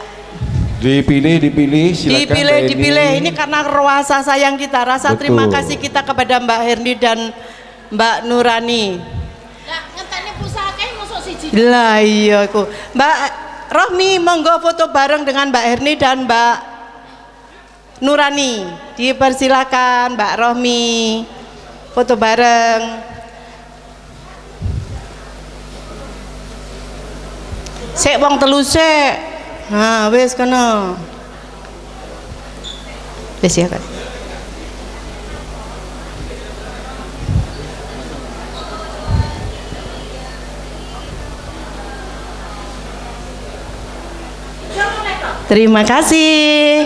Dipilih silakan. Dipilih. Ini karena rasa sayang kita, rasa Betul. terima kasih kita kepada Mbak Herni dan Mbak Nurani. Lah ngenteni pusaka mosok siji. Lah iya iku. Mbak Rohmi, monggo foto bareng dengan Mbak Herni dan Mbak Nurani. Dipersilakan Mbak Rohmi foto bareng. Sik wong telu sik. Nah, wis kono. Wis ya kan. Terima kasih.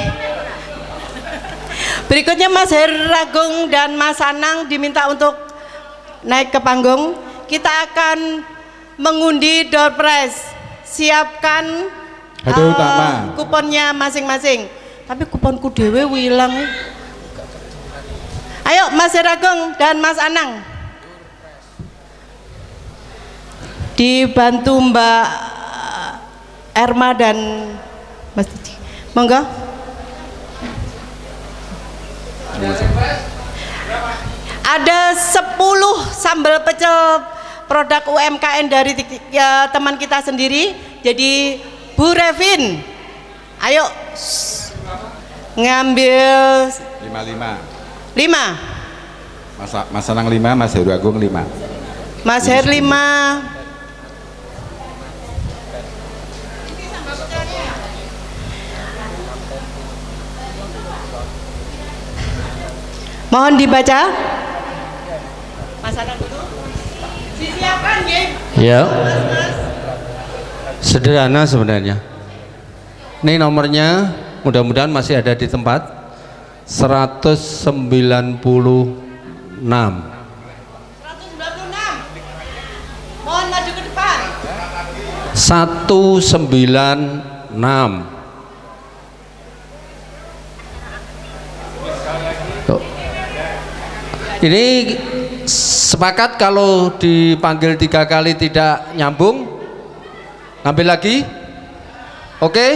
Berikutnya Mas Heragung dan Mas Anang diminta untuk naik ke panggung. Kita akan mengundi door prize. Siapkan hadiah utama. Kuponnya masing-masing. Tapi kuponku dewe wilang. Ayo Mas Heragung dan Mas Anang. Dibantu Mbak Erma dan Mas Titi. Monggo. Ada 10 sambal pecel produk UMKM dari teman kita sendiri. Jadi Bu Revin, ayo ngambil 5. Mas Anang 5, Mas Heru Agung 5. Mas Her 5. Mohon dibaca. Mas Anang dulu. Disiapkan nggih. Ya. Sederhana sebenarnya. Ini nomornya mudah-mudahan masih ada di tempat. 196. 196. Mohon maju ke depan. 196. Ini sepakat kalau dipanggil 3 kali tidak nyambung, ngambil lagi. Oke?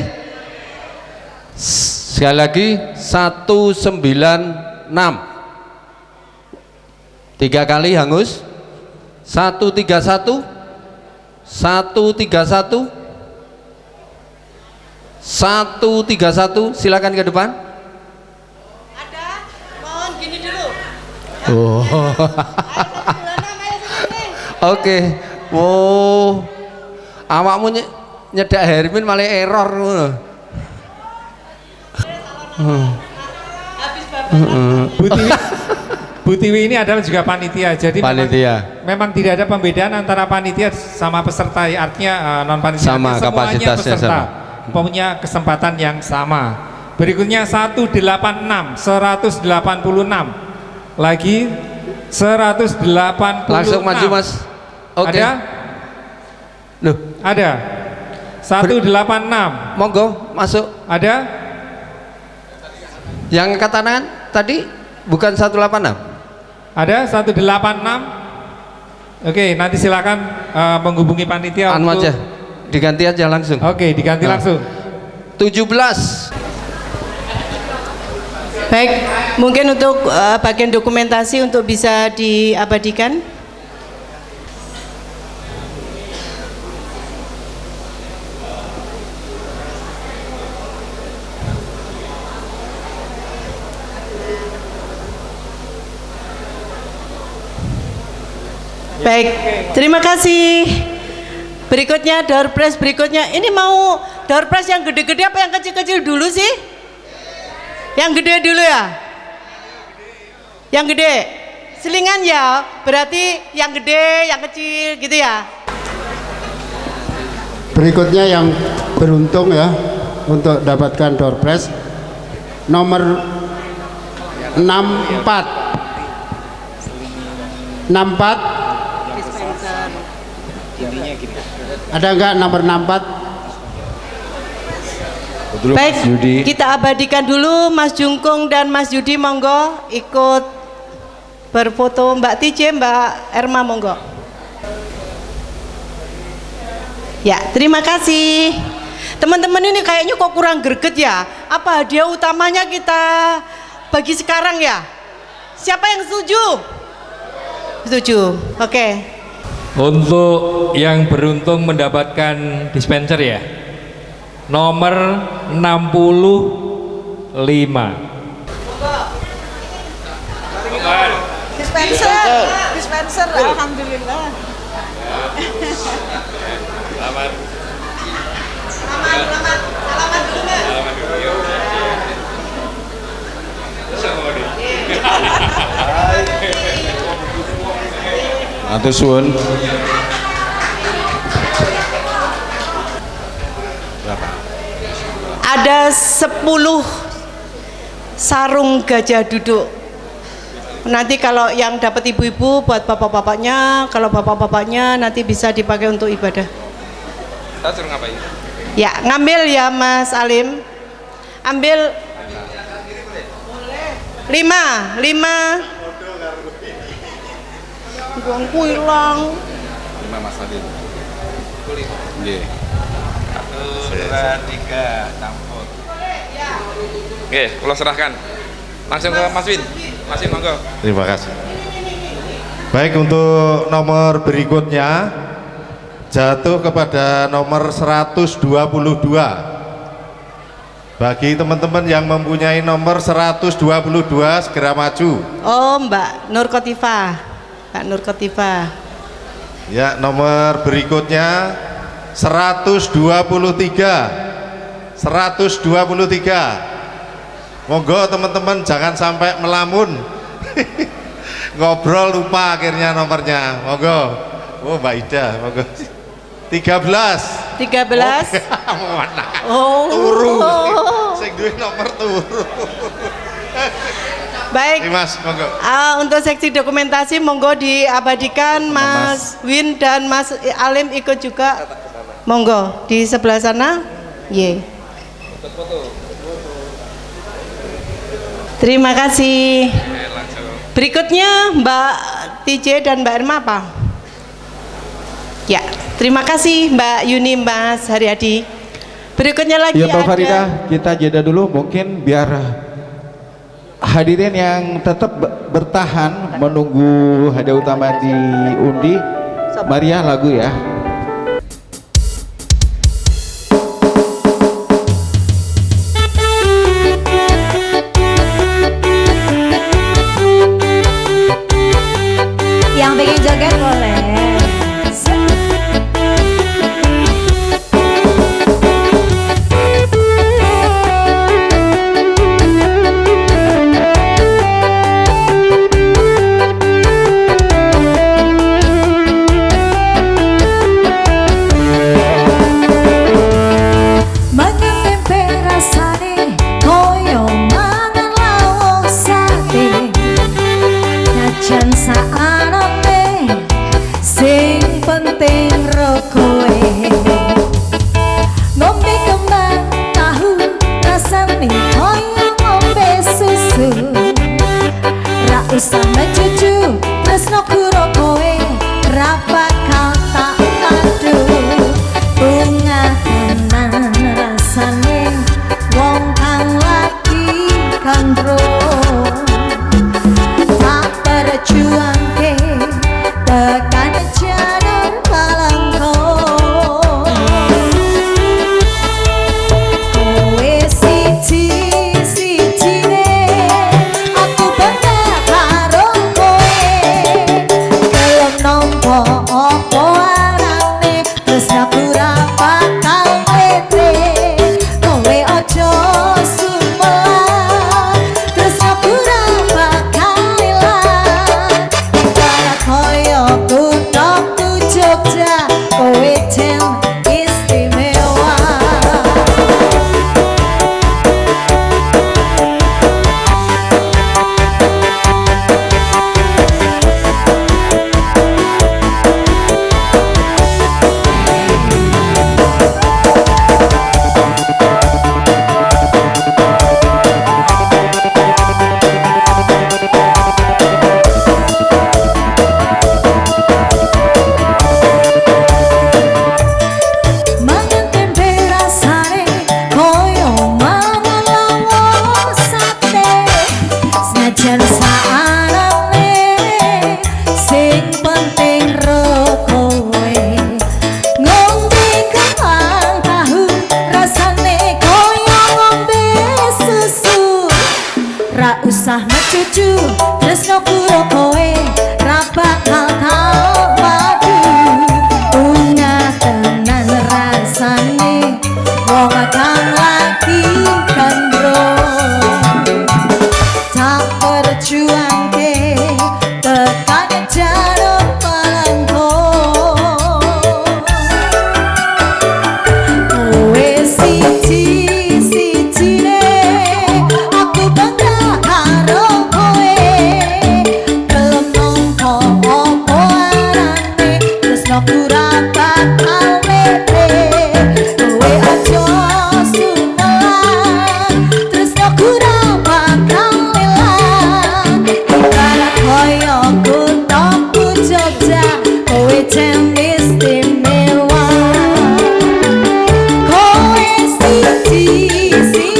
Sekali lagi 196. 3 kali hangus. 131 131 131, silakan ke depan. Ada, mohon gini dulu. Oh. Oke. Oh. Awakmu nyedak Hermin malah error ngono. Bu Tiwi ini adalah juga panitia, jadi Panitia. memang tidak ada pembedaan antara panitia sama peserta, artinya non panitia Sama, semuanya kapasitasnya peserta sama. punya kesempatan yang sama. Berikutnya 186, 186 lagi 186. Langsung maju Mas. Oke. Ada? Loh, Ada. 186. monggo masuk. Ada? Yang angkat tangan tadi bukan 186. Ada 186. Oke, nanti silakan menghubungi panitia Anu untuk aja. Diganti aja langsung. Oke, diganti langsung. 17. Baik, mungkin untuk bagian dokumentasi untuk bisa diabadikan. Baik, terima kasih. Berikutnya door prize berikutnya. Ini mau door prize yang gede-gede apa yang kecil-kecil dulu sih? Yang gede dulu ya? Yang gede. Selingan ya, berarti yang gede, yang kecil gitu ya. Berikutnya yang beruntung ya untuk dapatkan door prize nomor 64. 64. Ada enggak nomor 64? Baik, kita abadikan dulu Mas Jungkung dan Mas Yudi, monggo ikut berfoto. Mbak TJ, Mbak Erma, monggo. Ya, terima kasih. Teman-teman ini kayaknya kok kurang greget ya. Apa hadiah utamanya kita bagi sekarang ya? Siapa yang setuju? Setuju, oke. Untuk yang beruntung mendapatkan dispenser ya, nomor 65. Dispenser, alhamdulillah. Selamat. Salaman dulu, Atur suwun. Ada 10 sarung gajah duduk. Nanti kalau yang dapat ibu-ibu buat bapak-bapaknya, kalau bapak-bapaknya nanti bisa dipakai untuk ibadah. Kita suruh ngapain? Ya, ngambil ya Mas Alim. Ambil 5. Uangku hilang. 5 Mas Adin. Nggih. 1, 2, 3, campur. Oke, kula serahkan. Langsung ke Mas Win. Mas Win, monggo. Terima kasih. Baik, untuk nomor berikutnya jatuh kepada nomor 122. Bagi teman-teman yang mempunyai nomor 122 segera maju. Oh, Mbak Nur Kotifah. Mbak Nur Kotifah. Ya, nomor berikutnya 123. 123. Monggo teman-teman jangan sampai melamun. Ngobrol lupa akhirnya nomornya. Monggo. Oh, Mbak Ida, monggo. 13. 13. Oh, turu. Sing duwe nomor turu. Baik. Mas, monggo. Untuk seksi dokumentasi monggo diabadikan Mas Win dan Mas Alim ikut juga. Monggo di sebelah sana. Ye. Terima kasih. Berikutnya Mbak TJ dan Mbak Erma apa? Ya, terima kasih Mbak Yuni, Mas Haryadi. Berikutnya lagi Ya Mbak ada Farida, kita jeda dulu mungkin biar hadirin yang tetap bertahan menunggu hadiah utama diundi. Maria lagu ya. Yang pengen joget boleh. Usah mencucu tresno kuro kowe ra bakal tak padu bunga tenan rasane wong kang lagi kandro tak berjuangke tekan jalur palangko kowe siji-sijine aku bangga karo kowe kelem nompo opo arane terus aku ra bakal lete kowe ojo sumelan terus aku ra bakal ilang ibarat koyo kuthaku Jogja kowe jen istimewa. Mangan tempe rasane koyo mangan lawon sate senajan saarane sing penting ro kowe ngombe kembang tahu rasane koyo ngombe susu ra usah mecucu tresno kuro kowe ra bakal tau madu bunga tenan rasane wong kang lagi kandro tak berjuangke tekan jalur palangko kowe siji-sijine aku bangga karo kowe kelem nompo opo arane tresno ora bakal lete kowe aja sumelan tresno ora bakal ilang ibarat koyo kuthaku Jogja kowe jen istimewa kowe siji-sijine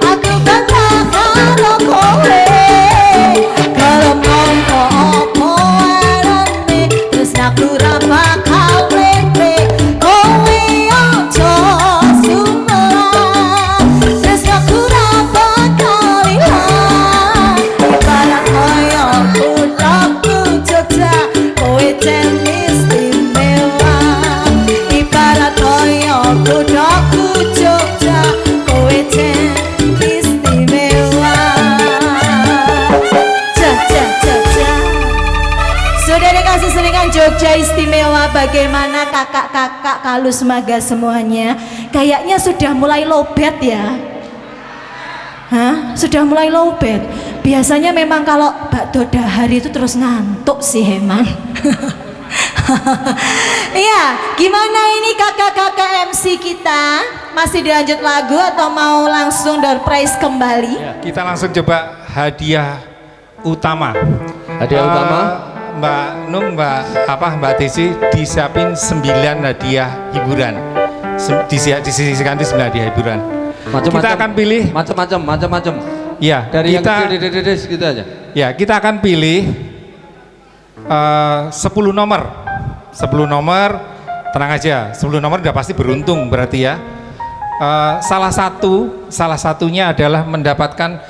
aku bangga karo kowe kelem nompo opo arane terus aku ra bakal lete kowe ojo sumelan terus aku ra bakal ilang ibarat koyo kuthaku Jogja kowe jen istimewa ibarat koyo kuthaku Jogja kowe jen istimewa. Sudah dikasih selingan Jogja istimewa. Bagaimana kakak-kakak Kalus Maga semuanya? Kayaknya sudah mulai lowbat ya. Hah? Sudah mulai lowbat. Biasanya memang kalau bakdo dahar itu terus ngantuk sih Heman. Iya, gimana ini kakak-kakak MC kita? Masih dilanjut lagu atau mau langsung door prize kembali? Ya, kita langsung coba hadiah utama. Hadiah utama? Mbak Nung, Mbak Desi disiapin 9 hadiah hiburan. disisihkan di sebelah hadiah hiburan. Kita akan pilih macam-macam. Ya, dari kita, yang kecil segitu aja. Ya, kita akan pilih 10 nomor. 10 nomor, tenang aja. 10 nomor udah pasti beruntung berarti ya. Salah satunya adalah mendapatkan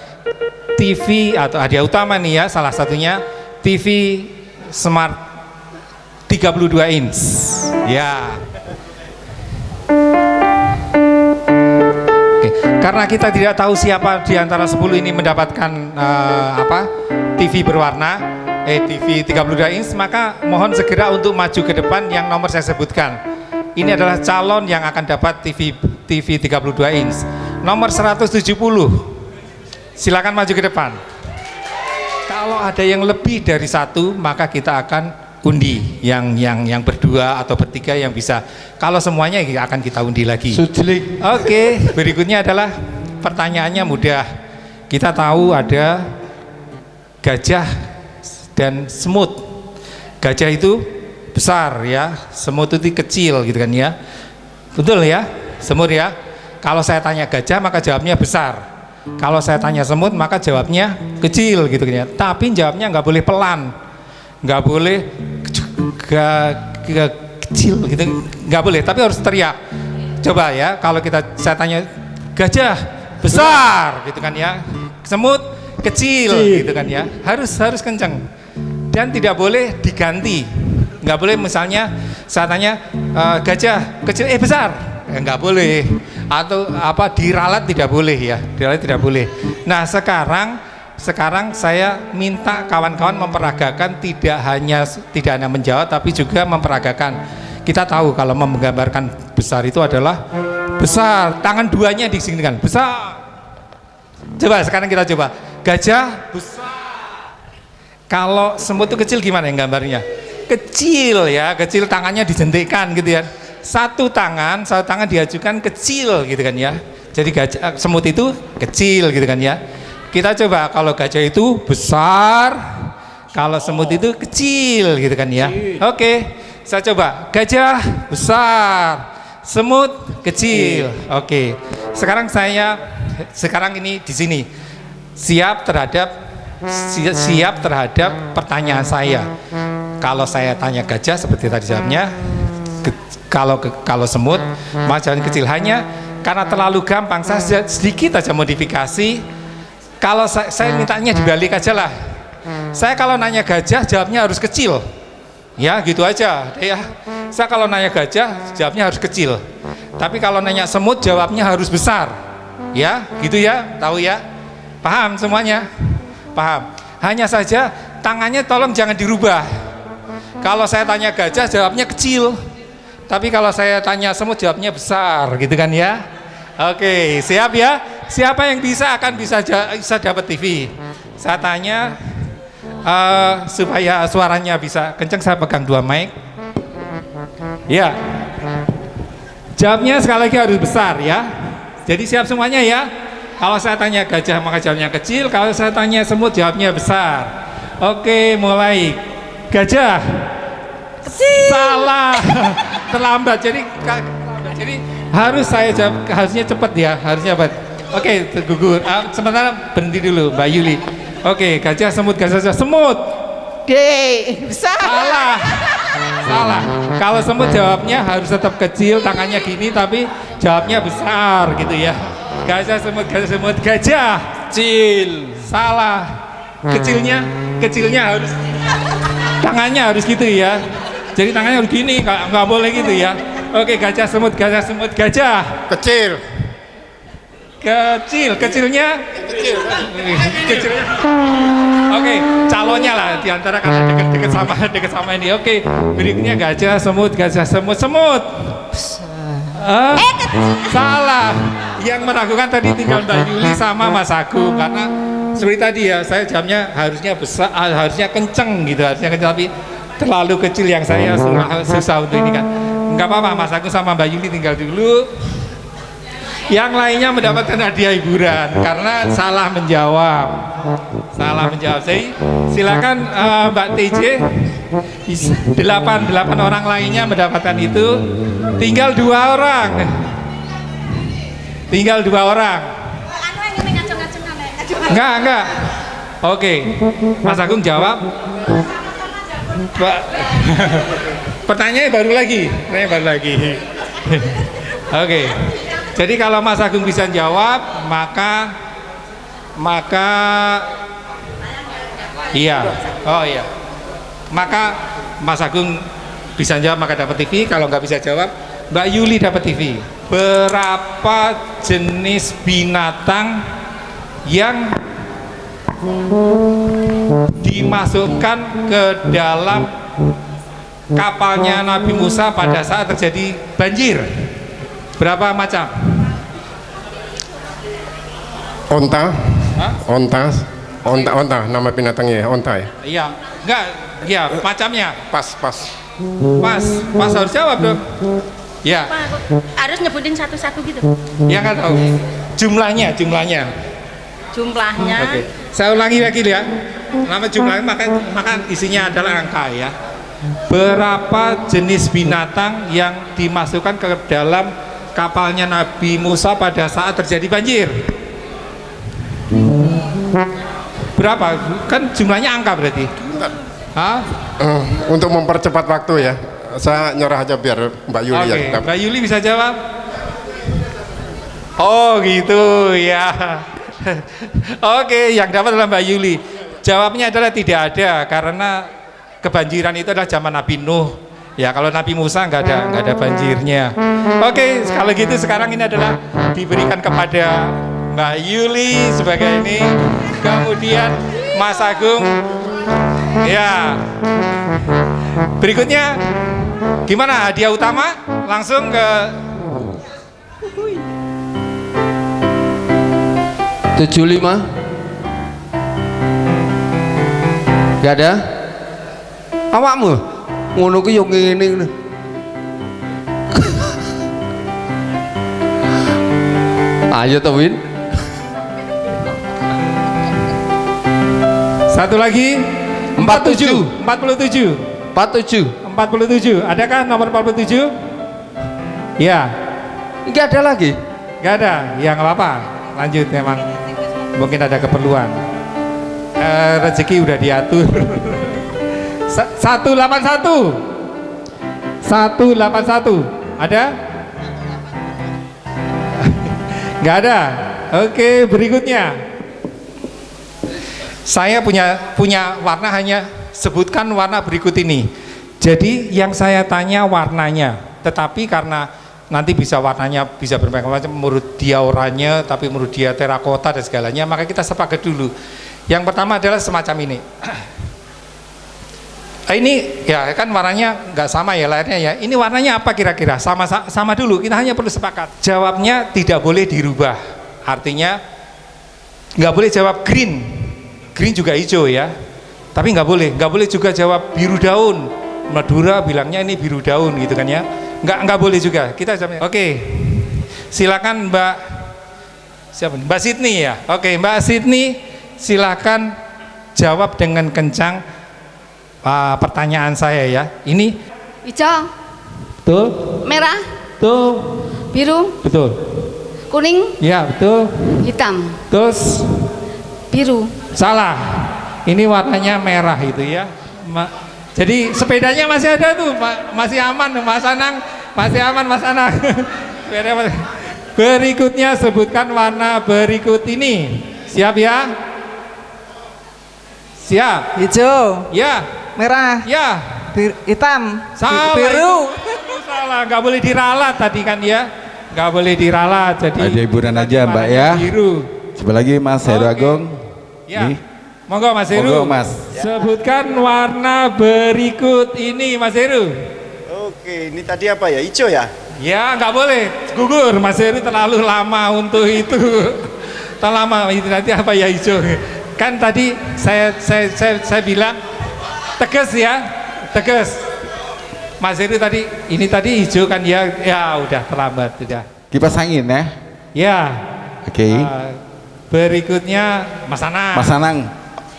TV atau hadiah utama nih ya. Salah satunya TV Smart 32 inch. Ya. Karena kita tidak tahu siapa di antara 10 ini mendapatkan TV berwarna, TV 32 inch, maka mohon segera untuk maju ke depan yang nomor saya sebutkan. Ini adalah calon yang akan dapat TV 32 inch. Nomor 170. Silakan maju ke depan. Kalau ada yang lebih dari satu, maka kita akan undi yang berdua atau bertiga yang bisa. Kalau semuanya akan kita undi lagi. Oke, berikutnya adalah pertanyaannya mudah. Kita tahu ada gajah dan semut. Gajah itu besar ya, semut itu kecil gitu kan ya. Betul ya, semut ya. Kalau saya tanya gajah maka jawabnya besar. Kalau saya tanya semut maka jawabnya kecil gitu kan ya. Tapi jawabnya nggak boleh pelan, nggak boleh kecil gitu, nggak boleh, tapi harus teriak. Coba ya, kalau saya tanya gajah besar gitu kan ya, semut kecil gitu kan ya, harus kenceng dan tidak boleh diganti. Nggak boleh misalnya saya tanya gajah kecil besar, nggak boleh, atau diralat tidak boleh ya, diralat tidak boleh. Nah sekarang saya minta kawan-kawan memperagakan tidak hanya menjawab tapi juga memperagakan. Kita tahu kalau menggambarkan besar itu adalah besar, tangan duanya di sini kan besar. Coba sekarang kita coba gajah besar. Kalau semut itu kecil gimana yang gambarnya? Kecil ya, kecil, tangannya dijentikkan gitu ya. Satu tangan diajukan kecil gitu kan ya. Jadi semut itu kecil gitu kan ya. Kita coba kalau gajah itu besar, kalau semut itu kecil gitu kan ya. Oke, saya coba gajah besar, semut kecil. Oke, sekarang ini di sini siap terhadap pertanyaan saya. Kalau saya tanya gajah seperti tadi jawabnya, kalau semut maka jangan kecil, hanya karena terlalu gampang saya sedikit aja modifikasi. Kalau saya mintanya dibalik aja lah. Saya kalau nanya gajah jawabnya harus kecil. Ya gitu aja ya. Saya kalau nanya gajah jawabnya harus kecil. Tapi kalau nanya semut jawabnya harus besar. Ya gitu ya, tahu ya. Paham semuanya? Paham. Hanya saja tangannya tolong jangan dirubah. Kalau saya tanya gajah jawabnya kecil. Tapi kalau saya tanya semut jawabnya besar gitu kan ya. Oke, siap ya? Siapa yang bisa dapat TV? Saya tanya supaya suaranya bisa kenceng, saya pegang 2 mic. Ya. Jawabnya sekali lagi harus besar ya. Jadi siap semuanya ya. Kalau saya tanya gajah maka jawabnya kecil, kalau saya tanya semut jawabnya besar. Oke, mulai. Gajah. Kecil. Salah. Terlambat. Jadi harus saya jawab, harusnya cepat ya, harusnya cepat. Oke, gugur. Sementara berhenti dulu, Mbak Yuli. Oke, gajah, semut, semut. Besar. Salah. Kalau semut jawabnya harus tetap kecil, tangannya gini, tapi jawabnya besar gitu ya. Gajah, semut, gajah. Kecil. Salah. Kecilnya harus, tangannya harus gitu ya. Jadi tangannya harus gini, nggak boleh gitu ya. Oke, gajah, semut, gajah. Kecilnya. Oke, calonnya lah diantara karena deket sama ini. Oke, berikutnya gajah, semut. Salah. Yang meragukan tadi tinggal Mbak Yuli sama Mas Agung, karena seperti tadi ya, saya jamnya harusnya besar, harusnya kenceng gitu, tapi terlalu kecil yang saya susah untuk ini kan. Enggak apa-apa, Mas Agung sama Mbak Yuli tinggal dulu. Yang lainnya mendapatkan hadiah hiburan karena salah menjawab. Jadi silakan Mbak TJ. 8 orang lainnya mendapatkan itu. Tinggal 2 orang. Enggak. Oke. Mas Agung jawab. Pertanyaannya baru lagi. Oke. Jadi kalau Mas Agung bisa jawab, maka iya. Oh iya. Maka Mas Agung bisa jawab maka dapat TV. Kalau nggak bisa jawab, Mbak Yuli dapat TV. Berapa jenis binatang yang dimasukkan ke dalam kapalnya Nabi Musa pada saat terjadi banjir? Berapa macam? Onta. Nama binatangnya onta ya? Iya, enggak, iya macamnya. Pas harus jawab dong. Ya. Harus nyebutin satu-satu gitu. Ya kan tahu. Jumlahnya. Oke. Saya ulangi lagi ya. Nama jumlahnya maka isinya adalah angka ya. Berapa jenis binatang yang dimasukkan ke dalam kapalnya Nabi Musa pada saat terjadi banjir? Berapa? Kan jumlahnya angka berarti. Untuk mempercepat waktu ya, saya nyerah aja biar Mbak Yuli yang dapat. Mbak Yuli bisa jawab? Oh gitu ya. Oke, yang dapat adalah Mbak Yuli. Jawabnya adalah tidak ada karena kebanjiran itu adalah zaman Nabi Nuh. Ya kalau Nabi Musa nggak ada banjirnya. Oke, kalau gitu sekarang ini adalah diberikan kepada Mbak Yuli sebagai ini, kemudian Mas Agung. Ya. Berikutnya gimana hadiah utama? Langsung ke 75. Gak ada? Awakmu? Ngono ku yo ngene. Ayo to Win. Satu lagi 47. Adakah nomor 47? Ya. Enggak ada lagi. Enggak ada. Ya nggak apa-apa. Lanjut memang mungkin ada keperluan. Rezeki udah diatur. 181. Ada? Nggak ada. Oke, berikutnya. Saya punya warna, hanya sebutkan warna berikut ini. Jadi yang saya tanya warnanya, tetapi karena nanti bisa warnanya bisa bermacam-macam, menurut dia oranye, tapi menurut dia terakota dan segalanya, maka kita sepakat dulu. Yang pertama adalah semacam ini. Ini ya kan warnanya nggak sama ya layarnya ya. Ini warnanya apa kira-kira? Sama dulu. Kita hanya perlu sepakat. Jawabnya tidak boleh dirubah. Artinya nggak boleh jawab green. Green juga hijau ya. Tapi nggak boleh juga jawab biru daun. Madura bilangnya ini biru daun gitu kan ya. Nggak boleh juga. Kita jawabnya. Oke. Silakan Mbak siapa? Mbak Sydney ya. Oke, Mbak Sydney silakan jawab dengan kencang. Pertanyaan saya ya, ini hijau, betul, merah, betul, biru, betul, kuning, ya betul, hitam, terus biru, salah, ini warnanya merah itu ya. Jadi sepedanya masih ada tuh, masih aman Mas Anang, masih aman Mas Anang. Berikutnya sebutkan warna berikut ini, siap ya? Siap. Hijau. Ya. Merah. Ya. Hitam. Salah. Biru. Salah. Nggak boleh diralat tadi kan ya. Nggak boleh diralat. Jadi. Ada hiburan aja Mbak ya. Biru. Coba lagi Mas Heru Agung. Ya. Nih. Monggo Mas Heru. Monggo Mas. Sebutkan warna berikut ini Mas Heru. Oke, ini tadi apa ya? Hijau ya? Ya nggak boleh. Gugur Mas Heru terlalu lama untuk itu. Terlalu lama. Itu nanti apa ya hijau? Kan tadi saya bilang tegas ya, tegas. Mas Heru tadi ini tadi hijau kan ya udah terlambat sudah. Kipas angin ya. Ya. Oke. Berikutnya Mas Anang. Mas Anang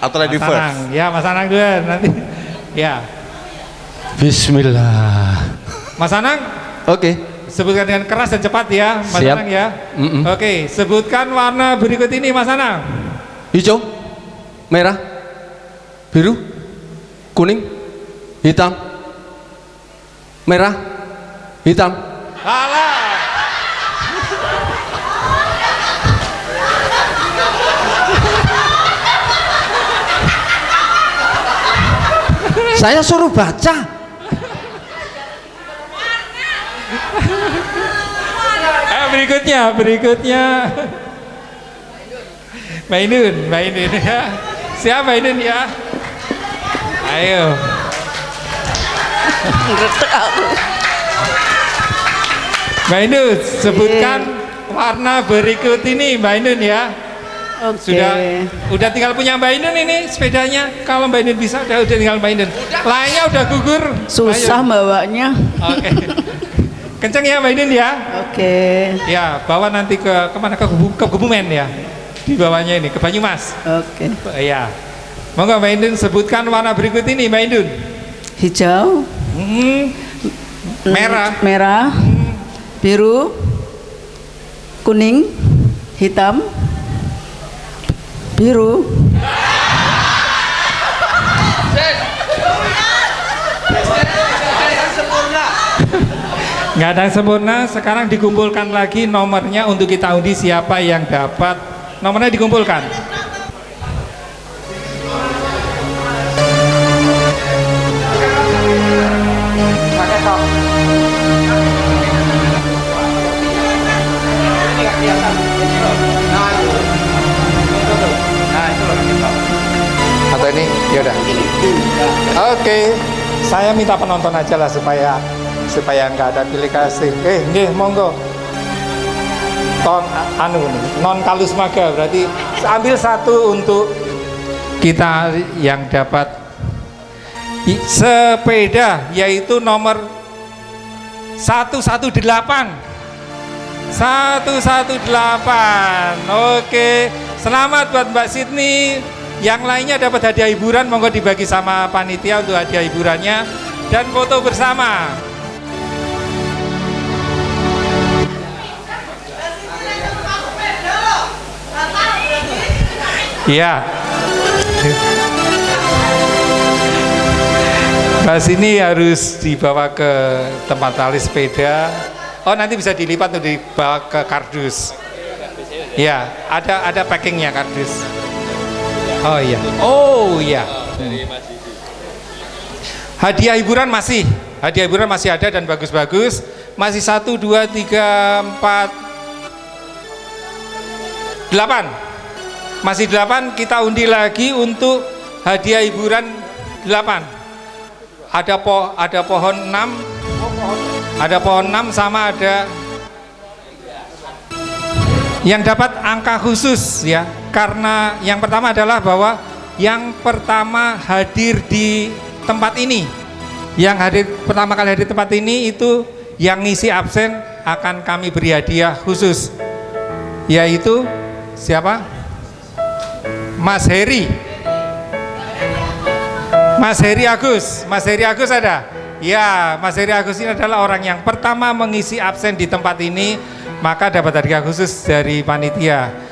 atau Lady Mas First? Anang. Ya, Mas Anang dulu nanti. Ya. Bismillah. Mas Anang. Oke. Sebutkan dengan keras dan cepat ya, Mas Siap. Anang ya. Oke, sebutkan warna berikut ini, Mas Anang. Hijau, merah, biru, kuning, hitam, merah, hitam. Salah. Saya suruh baca. Berikutnya. Mbak Inun ya. Siapa Mbak Inun ya? Ayo. Mbak Inun, sebutkan warna berikut ini Mbak Inun ya. Oke. Udah tinggal punya Mbak Inun ini sepedanya. Kalau Mbak Inun bisa udah tinggal Mbak Inun. Lainnya udah gugur. Susah Ayo. bawanya. Oke. Kenceng ya Mbak Inun ya. Oke. Ya, bawa nanti kemana ke Kebumen ya. Di bawahnya ini ke Banyumas. Oke. Ya. Monggo Mbak Indun sebutkan warna berikut ini Mbak Indun. Hijau. Merah. Biru. Kuning. Hitam. Biru. Nggak ada yang sempurna. Sekarang dikumpulkan lagi nomornya untuk kita undi siapa yang dapat. Nomornya dikumpulkan. Atau ini, ya udah. Oke, saya minta penonton aja lah supaya nggak ada pilih kasih. Nggih, monggo. Non kalus maga berarti ambil satu untuk kita yang dapat sepeda yaitu nomor 118. 118. Oke, selamat buat Mbak Sydney. Yang lainnya dapat hadiah hiburan, monggo dibagi sama panitia untuk hadiah hiburannya dan foto bersama. Iya. Mas ini harus dibawa ke tempat tali sepeda. Oh, nanti bisa dilipat untuk dibawa ke kardus. Ya, ada packingnya kardus. Oh iya. Oh iya. Hadiah hiburan masih ada dan bagus-bagus. Masih 1, 2, 3, 4, 8. Masih 8, kita undi lagi untuk hadiah hiburan 8. Ada pohon 6. Ada pohon 6 sama ada yang dapat angka khusus ya. Karena yang pertama adalah bahwa yang pertama hadir di tempat ini. Yang pertama kali hadir di tempat ini itu yang ngisi absen akan kami beri hadiah khusus. Yaitu siapa? Mas Heri Agus. Mas Heri Agus ada? Ya, Mas Heri Agus ini adalah orang yang pertama mengisi absen di tempat ini, maka dapat hadiah khusus dari panitia.